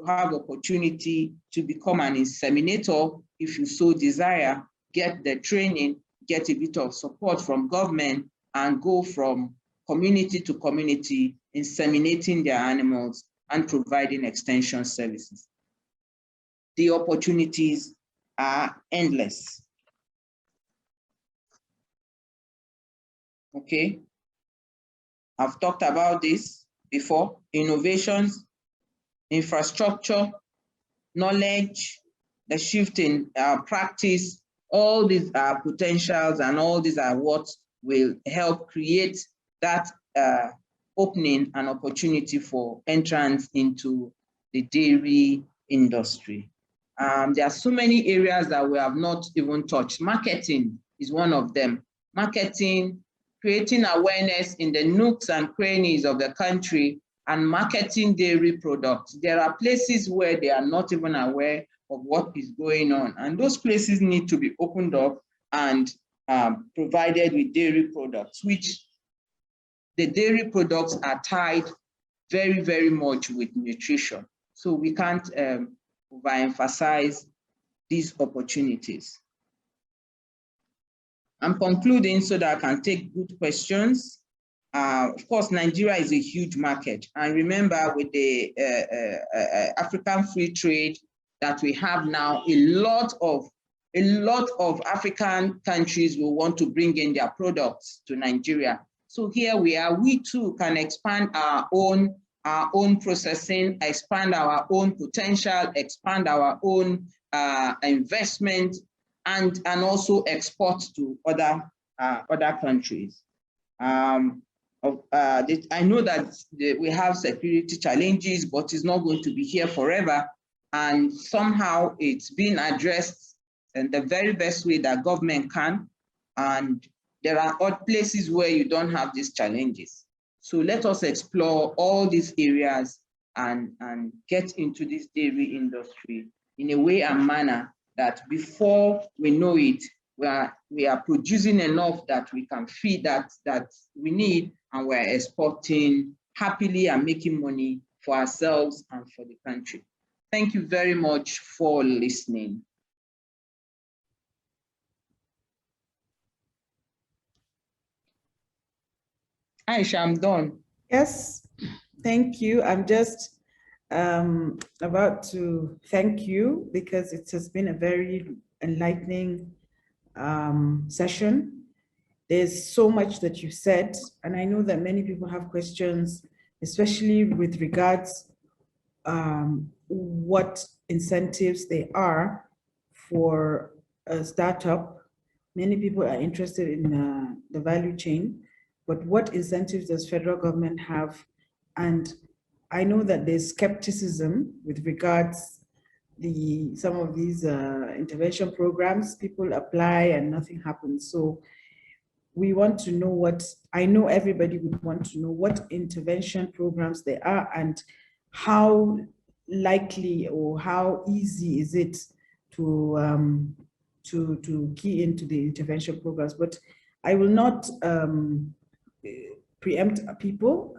have opportunity to become an inseminator if you so desire, get the training, get a bit of support from government, and go from community to community, inseminating their animals and providing extension services. The opportunities are endless. Okay, I've talked about this before: innovations, infrastructure, knowledge, the shift in practice. All these are potentials, and all these are what will help create that opening and opportunity for entrance into the dairy industry. There are so many areas that we have not even touched. Marketing is one of them. Marketing, creating awareness in the nooks and crannies of the country, and marketing dairy products. There are places where they are not even aware of what is going on, and those places need to be opened up and provided with dairy products, which the dairy products are tied very, very much with nutrition. So we can't overemphasize these opportunities. I'm concluding so that I can take good questions. Of course, Nigeria is a huge market. And remember, with the African free trade that we have now, a lot of African countries will want to bring in their products to Nigeria. So here we are, we too can expand our own processing, expand our own potential, expand our own investment, and also export to other countries. I know that we have security challenges, but it's not going to be here forever. And somehow it's being addressed in the very best way that government can. And there are other places where you don't have these challenges. So let us explore all these areas and get into this dairy industry in a way and manner that before we know it, we are producing enough that we can feed that we need, and we're exporting happily and making money for ourselves and for the country. Thank you very much for listening. Aisha, I'm done. Yes, thank you. I'm just about to thank you because it has been a very enlightening session. There's so much that you said, and I know that many people have questions, especially with regards what incentives there are for a startup. Many people are interested in the value chain, but what incentives does federal government have? And I know that there's skepticism with regards some of these intervention programs. People apply and nothing happens. So we want to know I know everybody would want to know what intervention programs there are and how likely or how easy is it to key into the intervention programs. But I will not preempt people.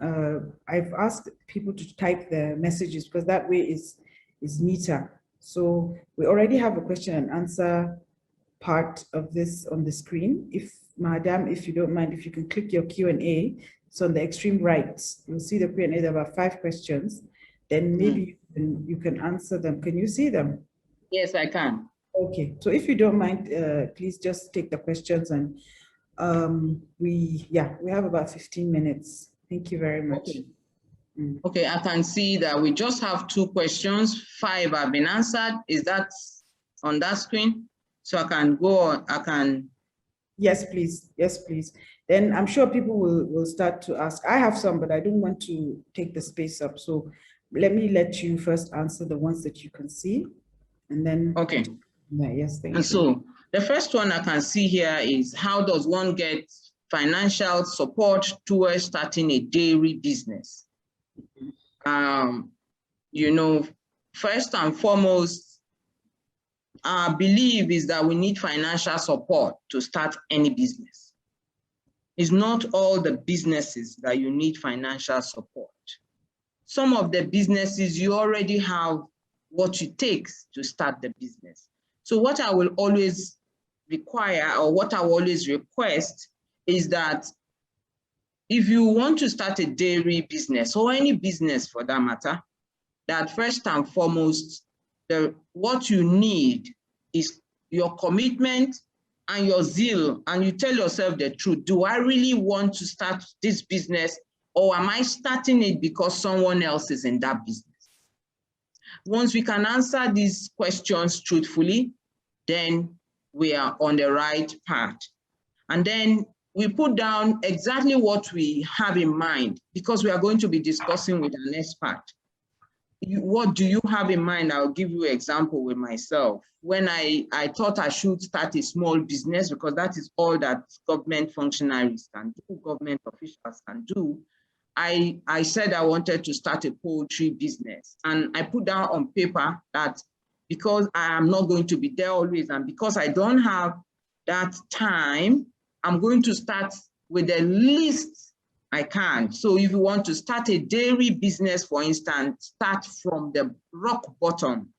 I've asked people to type their messages because that way is neater. So we already have a question and answer part of this on the screen. If Madam, if you don't mind, if you can click your Q&A, it's on the extreme right. You'll see the Q&A, there are 5 questions. Then maybe you can answer them. Can you see them? Yes, I can. Okay, so if you don't mind, please just take the questions, and we have about 15 minutes. Thank you very much. Okay. Okay, I can see that we just have 2 questions. 5 have been answered. Is that on that screen? So I can go on, I can. Yes, please. Yes, please. Then I'm sure people will start to ask. I have some, but I don't want to take the space up. So let you first answer the ones that you can see, and then. Okay. Yes, thank you. And so the first one I can see here is, how does one get financial support towards starting a dairy business? You know, first and foremost, our belief is that we need financial support to start any business. It's not all the businesses that you need financial support. Some of the businesses, you already have what it takes to start the business. So what I will always require, or what I will always request, is that if you want to start a dairy business, or any business for that matter, that first and foremost, what you need is your commitment and your zeal, and you tell yourself the truth. Do I really want to start this business, or am I starting it because someone else is in that business? Once we can answer these questions truthfully, then we are on the right path. And then we put down exactly what we have in mind, because we are going to be discussing with an expert. what do you have in mind? I'll give you an example with myself. When I thought I should start a small business, because that is all that government functionaries can do, government officials can do, I said I wanted to start a poultry business. And I put down on paper that because I am not going to be there always, and because I don't have that time, I'm going to start with the least I can. So if you want to start a dairy business, for instance, start from the rock bottom.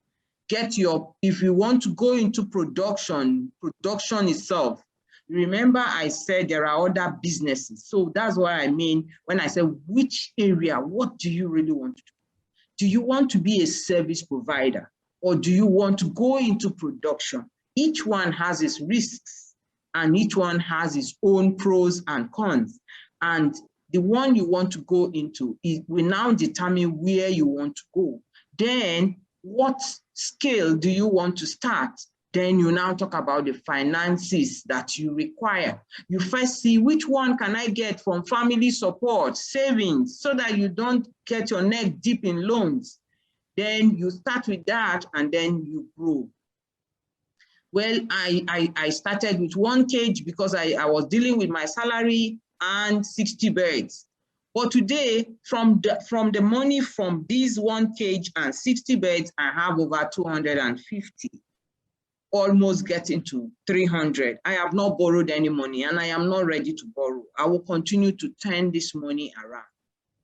If you want to go into production itself, remember I said there are other businesses. So that's what I mean when I say which area, what do you really want to do? Do you want to be a service provider, or do you want to go into production? Each one has its risks, and each one has its own pros and cons. And the one you want to go into will now determine where you want to go. Then what scale do you want to start? Then you now talk about the finances that you require. You first see which one can I get from family support, savings, so that you don't get your neck deep in loans. Then you start with that, and then you grow. Well, I started with 1 cage because I was dealing with my salary and 60 birds. But today, from the money from these 1 cage and 60 birds, I have over 250, almost getting to 300. I have not borrowed any money, and I am not ready to borrow. I will continue to turn this money around.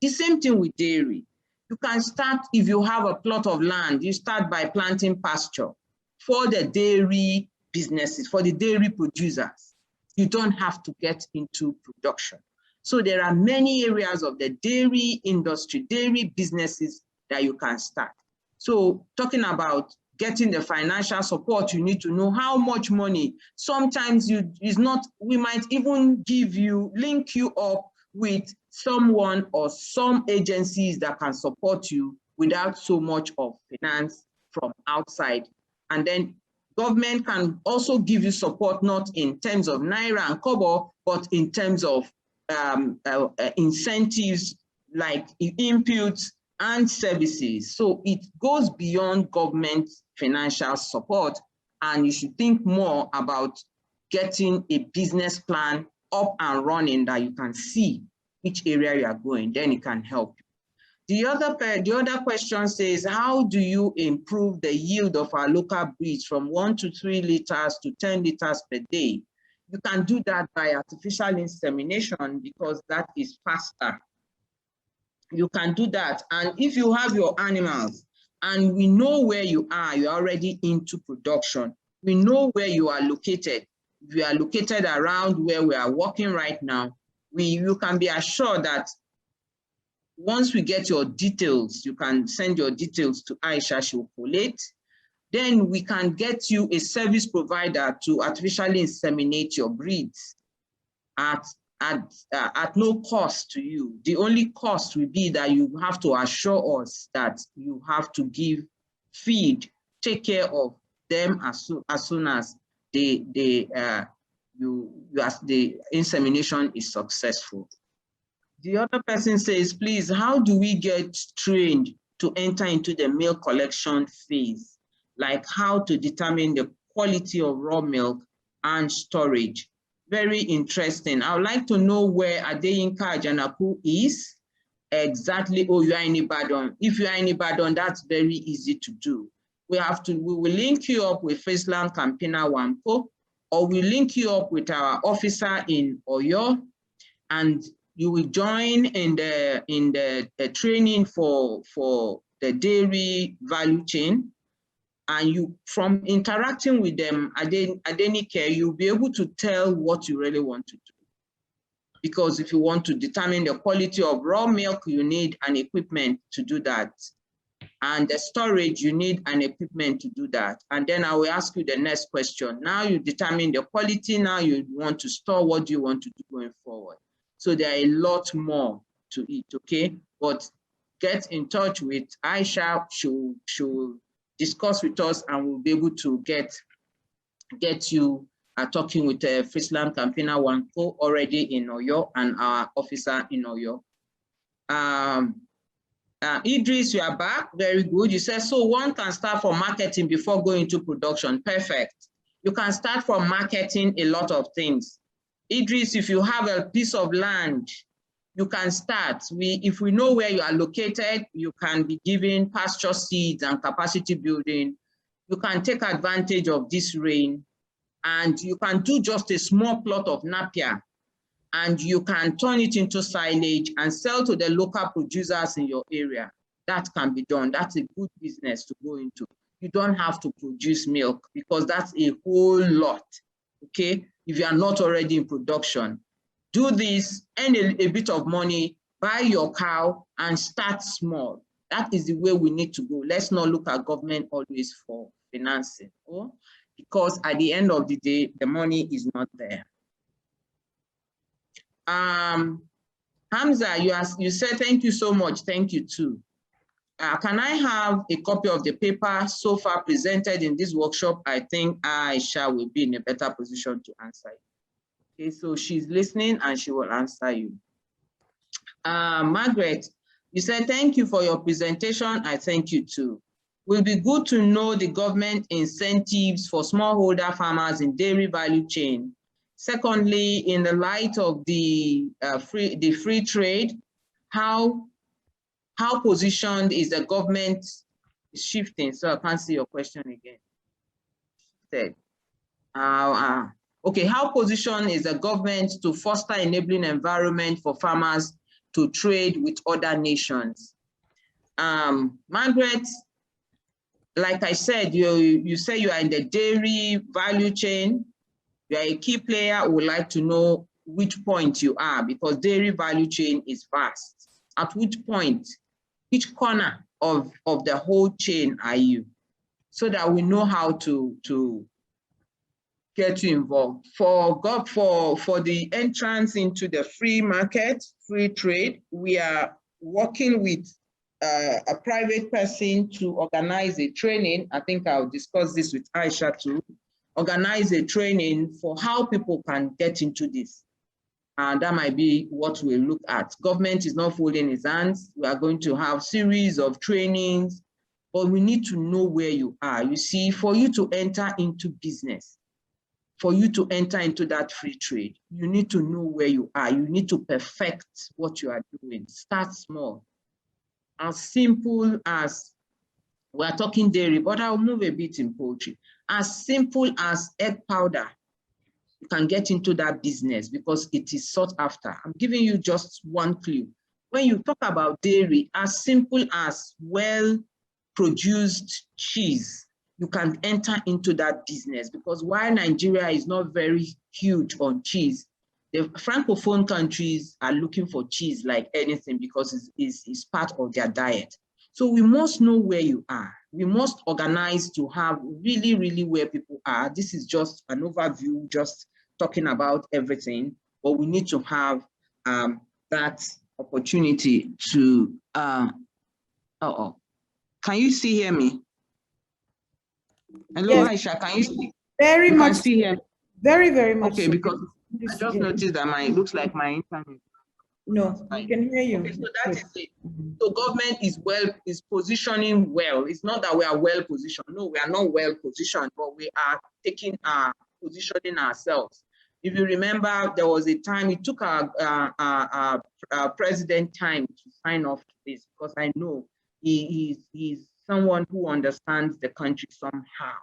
The same thing with dairy. You can start, if you have a plot of land, you start by planting pasture for the dairy businesses, for the dairy producers. You don't have to get into production. So there are many areas of the dairy industry, dairy businesses that you can start. So talking about getting the financial support, you need to know how much money. Sometimes we might even link you up with someone or some agencies that can support you without so much of finance from outside. And then government can also give you support, not in terms of naira and kobo, but in terms of incentives like inputs and services. So it goes beyond government financial support, and you should think more about getting a business plan up and running that you can see which area you are going, then it can help you. The other question says, how do you improve the yield of our local breeds from 1 to 3 liters to 10 liters per day? You can do that by artificial insemination because that is faster. You can do that. And if you have your animals and we know where you're already into production, we know where you are located. If you are located around where we are working right now, you can be assured that once we get your details, you can send your details to Aisha, she will collate. Then we can get you a service provider to artificially inseminate your breeds at no cost to you. The only cost will be that you have to assure us that you have to feed, take care of them as soon as the insemination is successful. The other person says, please, how do we get trained to enter into the milk collection phase? Like how to determine the quality of raw milk and storage. Very interesting. I would like to know where Adeyinka Ajanaku is exactly. Oh, you are in Ibadan. If you are in Ibadan, that's very easy to do. We will link you up with Faceland Campina Wampo, or we link you up with our officer in Oyo, and you will join in the training for the dairy value chain. And from interacting with them, Adenike, you'll be able to tell what you really want to do. Because if you want to determine the quality of raw milk, you need an equipment to do that. And the storage, you need an equipment to do that. And then I will ask you the next question. Now you determine the quality, now you want to store, what do you want to do going forward? So there are a lot more to it, okay? But get in touch with Aisha, she'll discuss with us, and we'll be able to get you talking with Faceland Campina Wanko already in Oyo and our officer in Oyo. Idris, you are back. Very good. You said, so one can start from marketing before going to production. Perfect. You can start from marketing a lot of things. Idris, if you have a piece of land, you can start. If we know where you are located, you can be given pasture seeds and capacity building. You can take advantage of this rain, and you can do just a small plot of napier, and you can turn it into silage and sell to the local producers in your area. That can be done. That's a good business to go into. You don't have to produce milk because that's a whole lot, okay? If you are not already in production, do this, earn a bit of money, buy your cow and start small. That is the way we need to go. Let's not look at government always for financing, because at the end of the day, the money is not there. Hamza, you said thank you so much. Thank you too. Can I have a copy of the paper so far presented in this workshop? I think Aisha will be in a better position to answer you. Okay, so she's listening and she will answer you. Margaret, you said thank you for your presentation. I thank you too. Will be good to know the government incentives for smallholder farmers in dairy value chain. Secondly, in the light of the free trade, how positioned is the government shifting? So I can't see your question again. Okay, how positioned is the government to foster enabling environment for farmers to trade with other nations? Margaret, like I said, you say you are in the dairy value chain. You are a key player. We would like to know which point you are, because dairy value chain is vast. At which point, which corner of the whole chain are you? So that we know how to get you involved. For the entrance into the free market, free trade, we are working with a private person to organize a training. I think I'll discuss this with Aisha too. Organize a training for how people can get into this. And that might be what we'll look at. Government is not folding its hands. We are going to have series of trainings, but we need to know where you are. You see, for you to enter into business, for you to enter into that free trade, you need to know where you are. You need to perfect what you are doing. Start small. As simple as, we're talking dairy, but I'll move a bit in poultry. As simple as egg powder, you can get into that business because it is sought after. I'm giving you just one clue. When you talk about dairy, as simple as well-produced cheese, you can enter into that business, because while Nigeria is not very huge on cheese, the Francophone countries are looking for cheese like anything because it's part of their diet. So we must know where you are. We must organize to have really, really where people are. This is just an overview, just talking about everything, but we need to have that opportunity to, can you hear me? Hello, yes. Aisha, can you see? Very much. Can see him? Very, very much. Okay, so. Because I just noticed that it looks like my internet. No, I can hear you. Okay, so that is it. So government is positioning well. It's not that we are well positioned. No, we are not well positioned, but we are positioning ourselves. If you remember, there was a time it took our president time to sign off to this, because I know he's someone who understands the country somehow,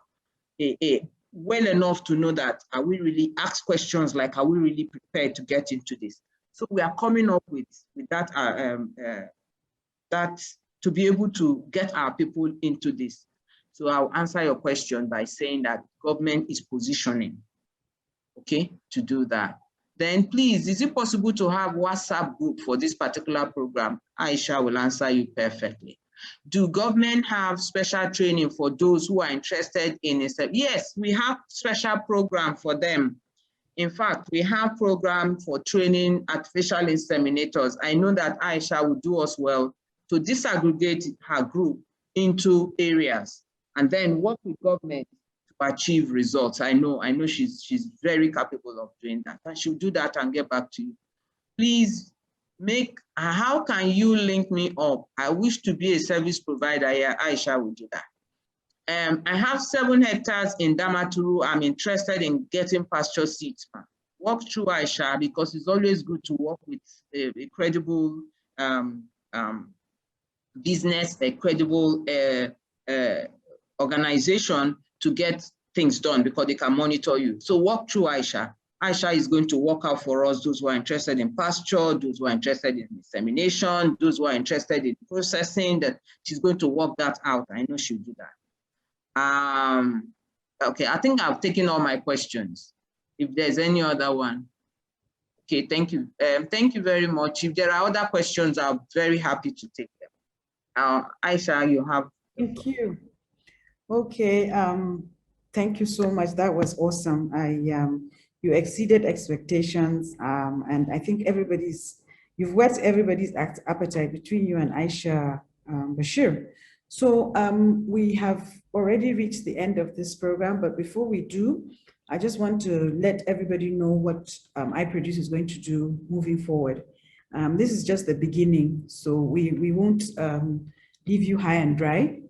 well enough to know that are we really ask questions like, are we really prepared to get into this? So we are coming up with that, that to be able to get our people into this. So I'll answer your question by saying that government is positioning, okay, to do that. Then please, is it possible to have WhatsApp group for this particular program? Aisha will answer you perfectly. Do government have special training for those who are interested in it? Yes, we have special program for them. In fact, we have program for training artificial inseminators. I know that Aisha will do us well to disaggregate her group into areas and then work with government to achieve results. I know she's very capable of doing that, and she'll do that and get back to you. Please how can you link me up? I wish to be a service provider here. Aisha will do that. I have 7 hectares in Damaturu. I'm interested in getting pasture seeds. Walk through Aisha, because it's always good to work with a credible business, a credible organization to get things done, because they can monitor you. So walk through Aisha. Aisha is going to work out for us those who are interested in pasture, those who are interested in insemination, those who are interested in processing, that she's going to work that out. I know she'll do that. Okay, I think I've taken all my questions. If there's any other one. Okay, thank you. Thank you very much. If there are other questions, I'm very happy to take them. Aisha, you have. Thank you. Okay, thank you so much. That was awesome. You exceeded expectations, and I think you've whet everybody's appetite between you and Aisha Bashir. So we have already reached the end of this program, but before we do, I just want to let everybody know what iProduce is going to do moving forward. This is just the beginning, so we won't leave you high and dry.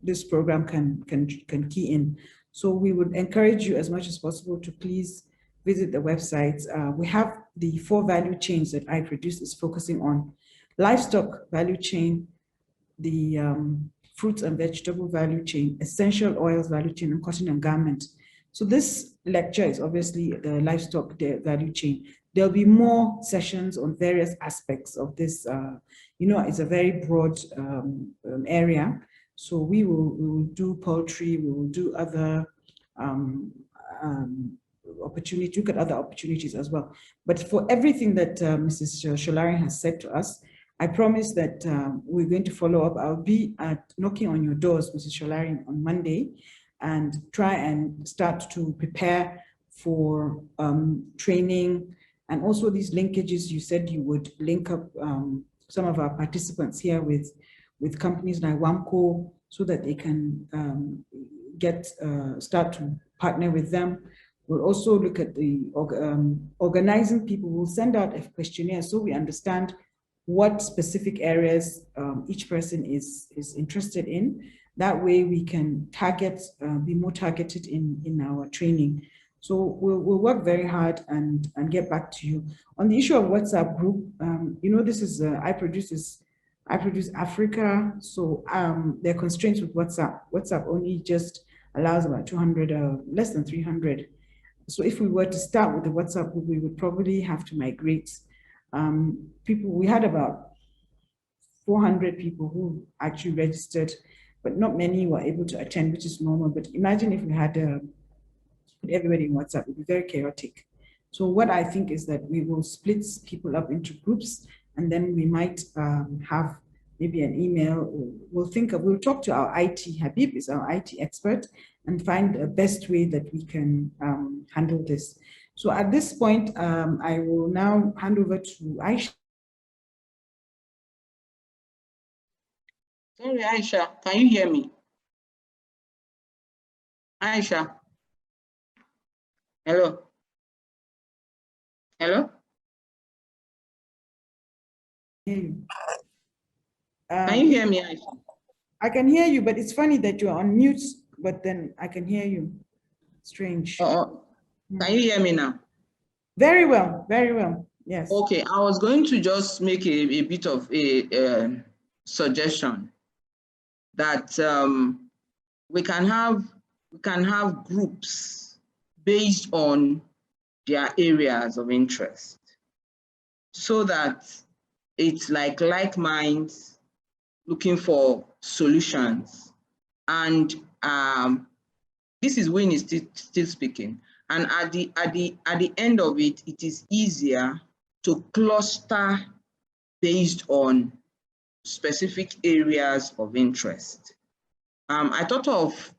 This program can key in. So we would encourage you as much as possible to please visit the website. We have the 4 value chains that iProduce is focusing on: livestock value chain, the fruits and vegetable value chain, essential oils value chain, and cotton and garment. So this lecture is obviously the livestock value chain. There'll be more sessions on various aspects of this. It's a very broad area. So we will do poultry, we will do other opportunities, look at other opportunities as well. But for everything that Mrs. Sholari has said to us, I promise that we're going to follow up. I'll be knocking on your doors, Mrs. Sholari, on Monday, and try and start to prepare for training, and also these linkages. You said you would link up some of our participants here with companies like WAMCO, so that they can start to partner with them. We'll also look at the organizing people. We'll send out a questionnaire so we understand what specific areas each person is interested in. That way we can be more targeted in our training. So we'll work very hard and get back to you. On the issue of WhatsApp group, this is iProduce Africa, so there are constraints with WhatsApp. WhatsApp only just allows about 200, less than 300. So if we were to start with the WhatsApp group, we would probably have to migrate people. We had about 400 people who actually registered, but not many were able to attend, which is normal. But imagine if we had put everybody in WhatsApp, it would be very chaotic. So what I think is that we will split people up into groups, and then we might have maybe an email. We'll talk to our IT. Habib is our IT expert, and find the best way that we can handle this. So at this point, I will now hand over to Aisha. Sorry, Aisha, can you hear me? Aisha. Hello. Hello. Can you hear me, Aisha? I can hear you, but it's funny that you're on mute, but then I can hear you. Strange. Can you hear me now? Very well, very well. Yes. Okay, I was going to just make a bit of a suggestion that we can have groups based on their areas of interest, so that it's like minds looking for solutions, and this is when it's still speaking. And at the end of it, it is easier to cluster based on specific areas of interest. I thought of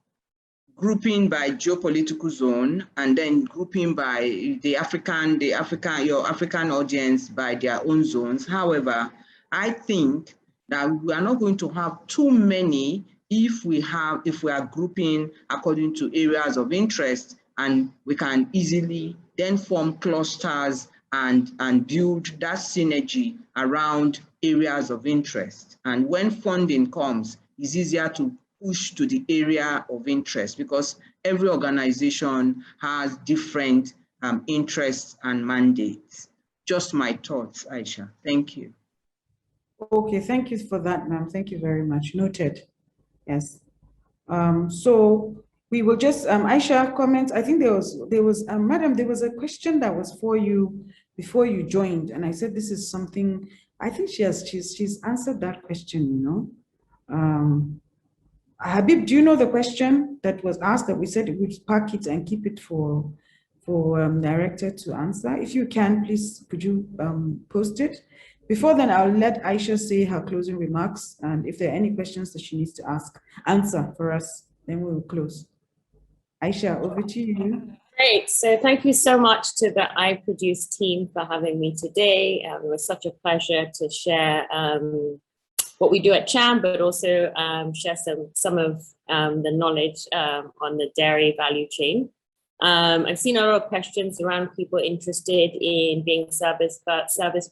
grouping by geopolitical zone and then grouping by your African audience by their own zones. However, I think that we are not going to have too many if we are grouping according to areas of interest, and we can easily then form clusters and build that synergy around areas of interest. And when funding comes, it's easier to push to the area of interest because every organization has different interests and mandates. Just my thoughts, Aisha. Thank you. Okay, thank you for that, ma'am. Thank you very much. Noted. Yes. So we will just, Aisha, comment. I think there was, madam, there was a question that was for you before you joined, and I said this is something. I think she's answered that question. You know, Habib, do you know the question that was asked that we said we'd park it and keep it for director to answer? If you can, please, could you post it? Before then, I'll let Aisha say her closing remarks, and if there are any questions that she needs to answer for us, then we will close. Aisha, over to you. Great. So thank you so much to the iProduce team for having me today. It was such a pleasure to share what we do at Cham, but also share some of the knowledge on the dairy value chain. I've seen a lot of questions around people interested in being service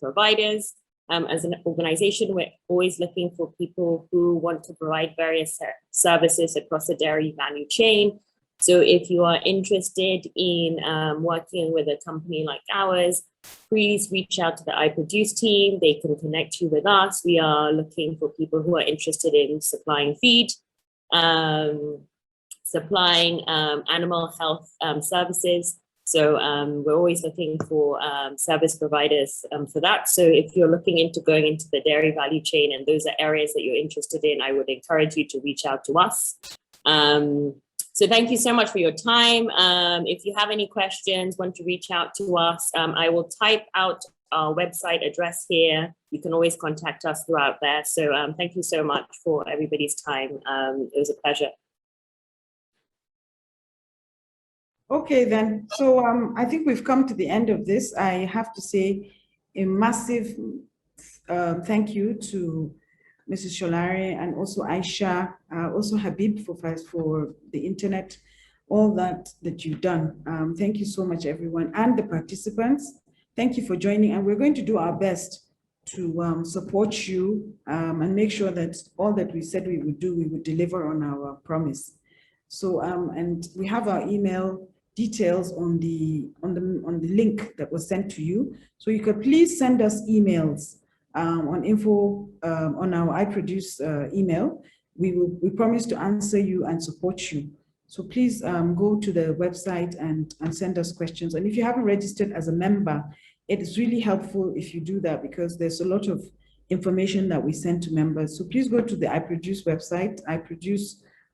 providers. As an organization, we're always looking for people who want to provide various services across the dairy value chain. So if you are interested in working with a company like ours, please reach out to the iProduce team. They can connect you with us. We are looking for people who are interested in supplying feed, supplying animal health services. So we're always looking for service providers for that. So if you're looking into going into the dairy value chain and those are areas that you're interested in, I would encourage you to reach out to us. So thank you so much for your time. If you have any questions, want to reach out to us, I will type out our website address here. You can always contact us throughout there. So thank you so much for everybody's time. It was a pleasure. Okay, then. So I think we've come to the end of this. I have to say a massive thank you to Mrs. Sholari and also Aisha, also Habib for the internet, all that you've done. Thank you so much, everyone, and the participants. Thank you for joining, and we're going to do our best to support you and make sure that all that we said we would do, we would deliver on our promise. So, and we have our email details on the link that was sent to you. So you could please send us emails on info on our iProduce email. We promise to answer you and support you. So please go to the website and send us questions. And if you haven't registered as a member, it is really helpful if you do that because there's a lot of information that we send to members. So please go to the iProduce website,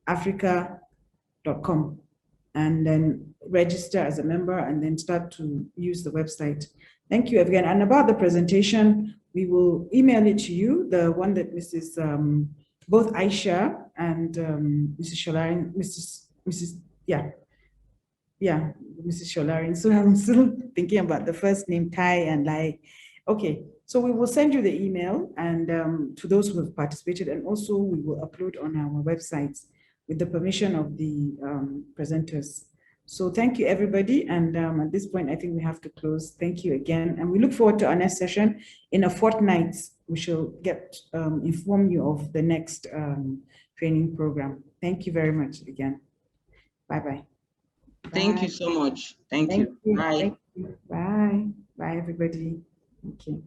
iProduceAfrica.com, and then register as a member and then start to use the website. Thank you again. And about the presentation, we will email it to you, the one that both Aisha and Mrs. Sholari, Mrs. Sholari. So I'm still thinking about the first name, Tai and Lai. Okay, so we will send you the email and to those who have participated, and also we will upload on our websites with the permission of the presenters. So thank you, everybody. And at this point, I think we have to close. Thank you again. And we look forward to our next session. In a fortnight, we shall inform you of the next training program. Thank you very much again. Bye-bye. Thank you so much. Thank you. Bye. Thank you. Bye. Bye, everybody. Okay.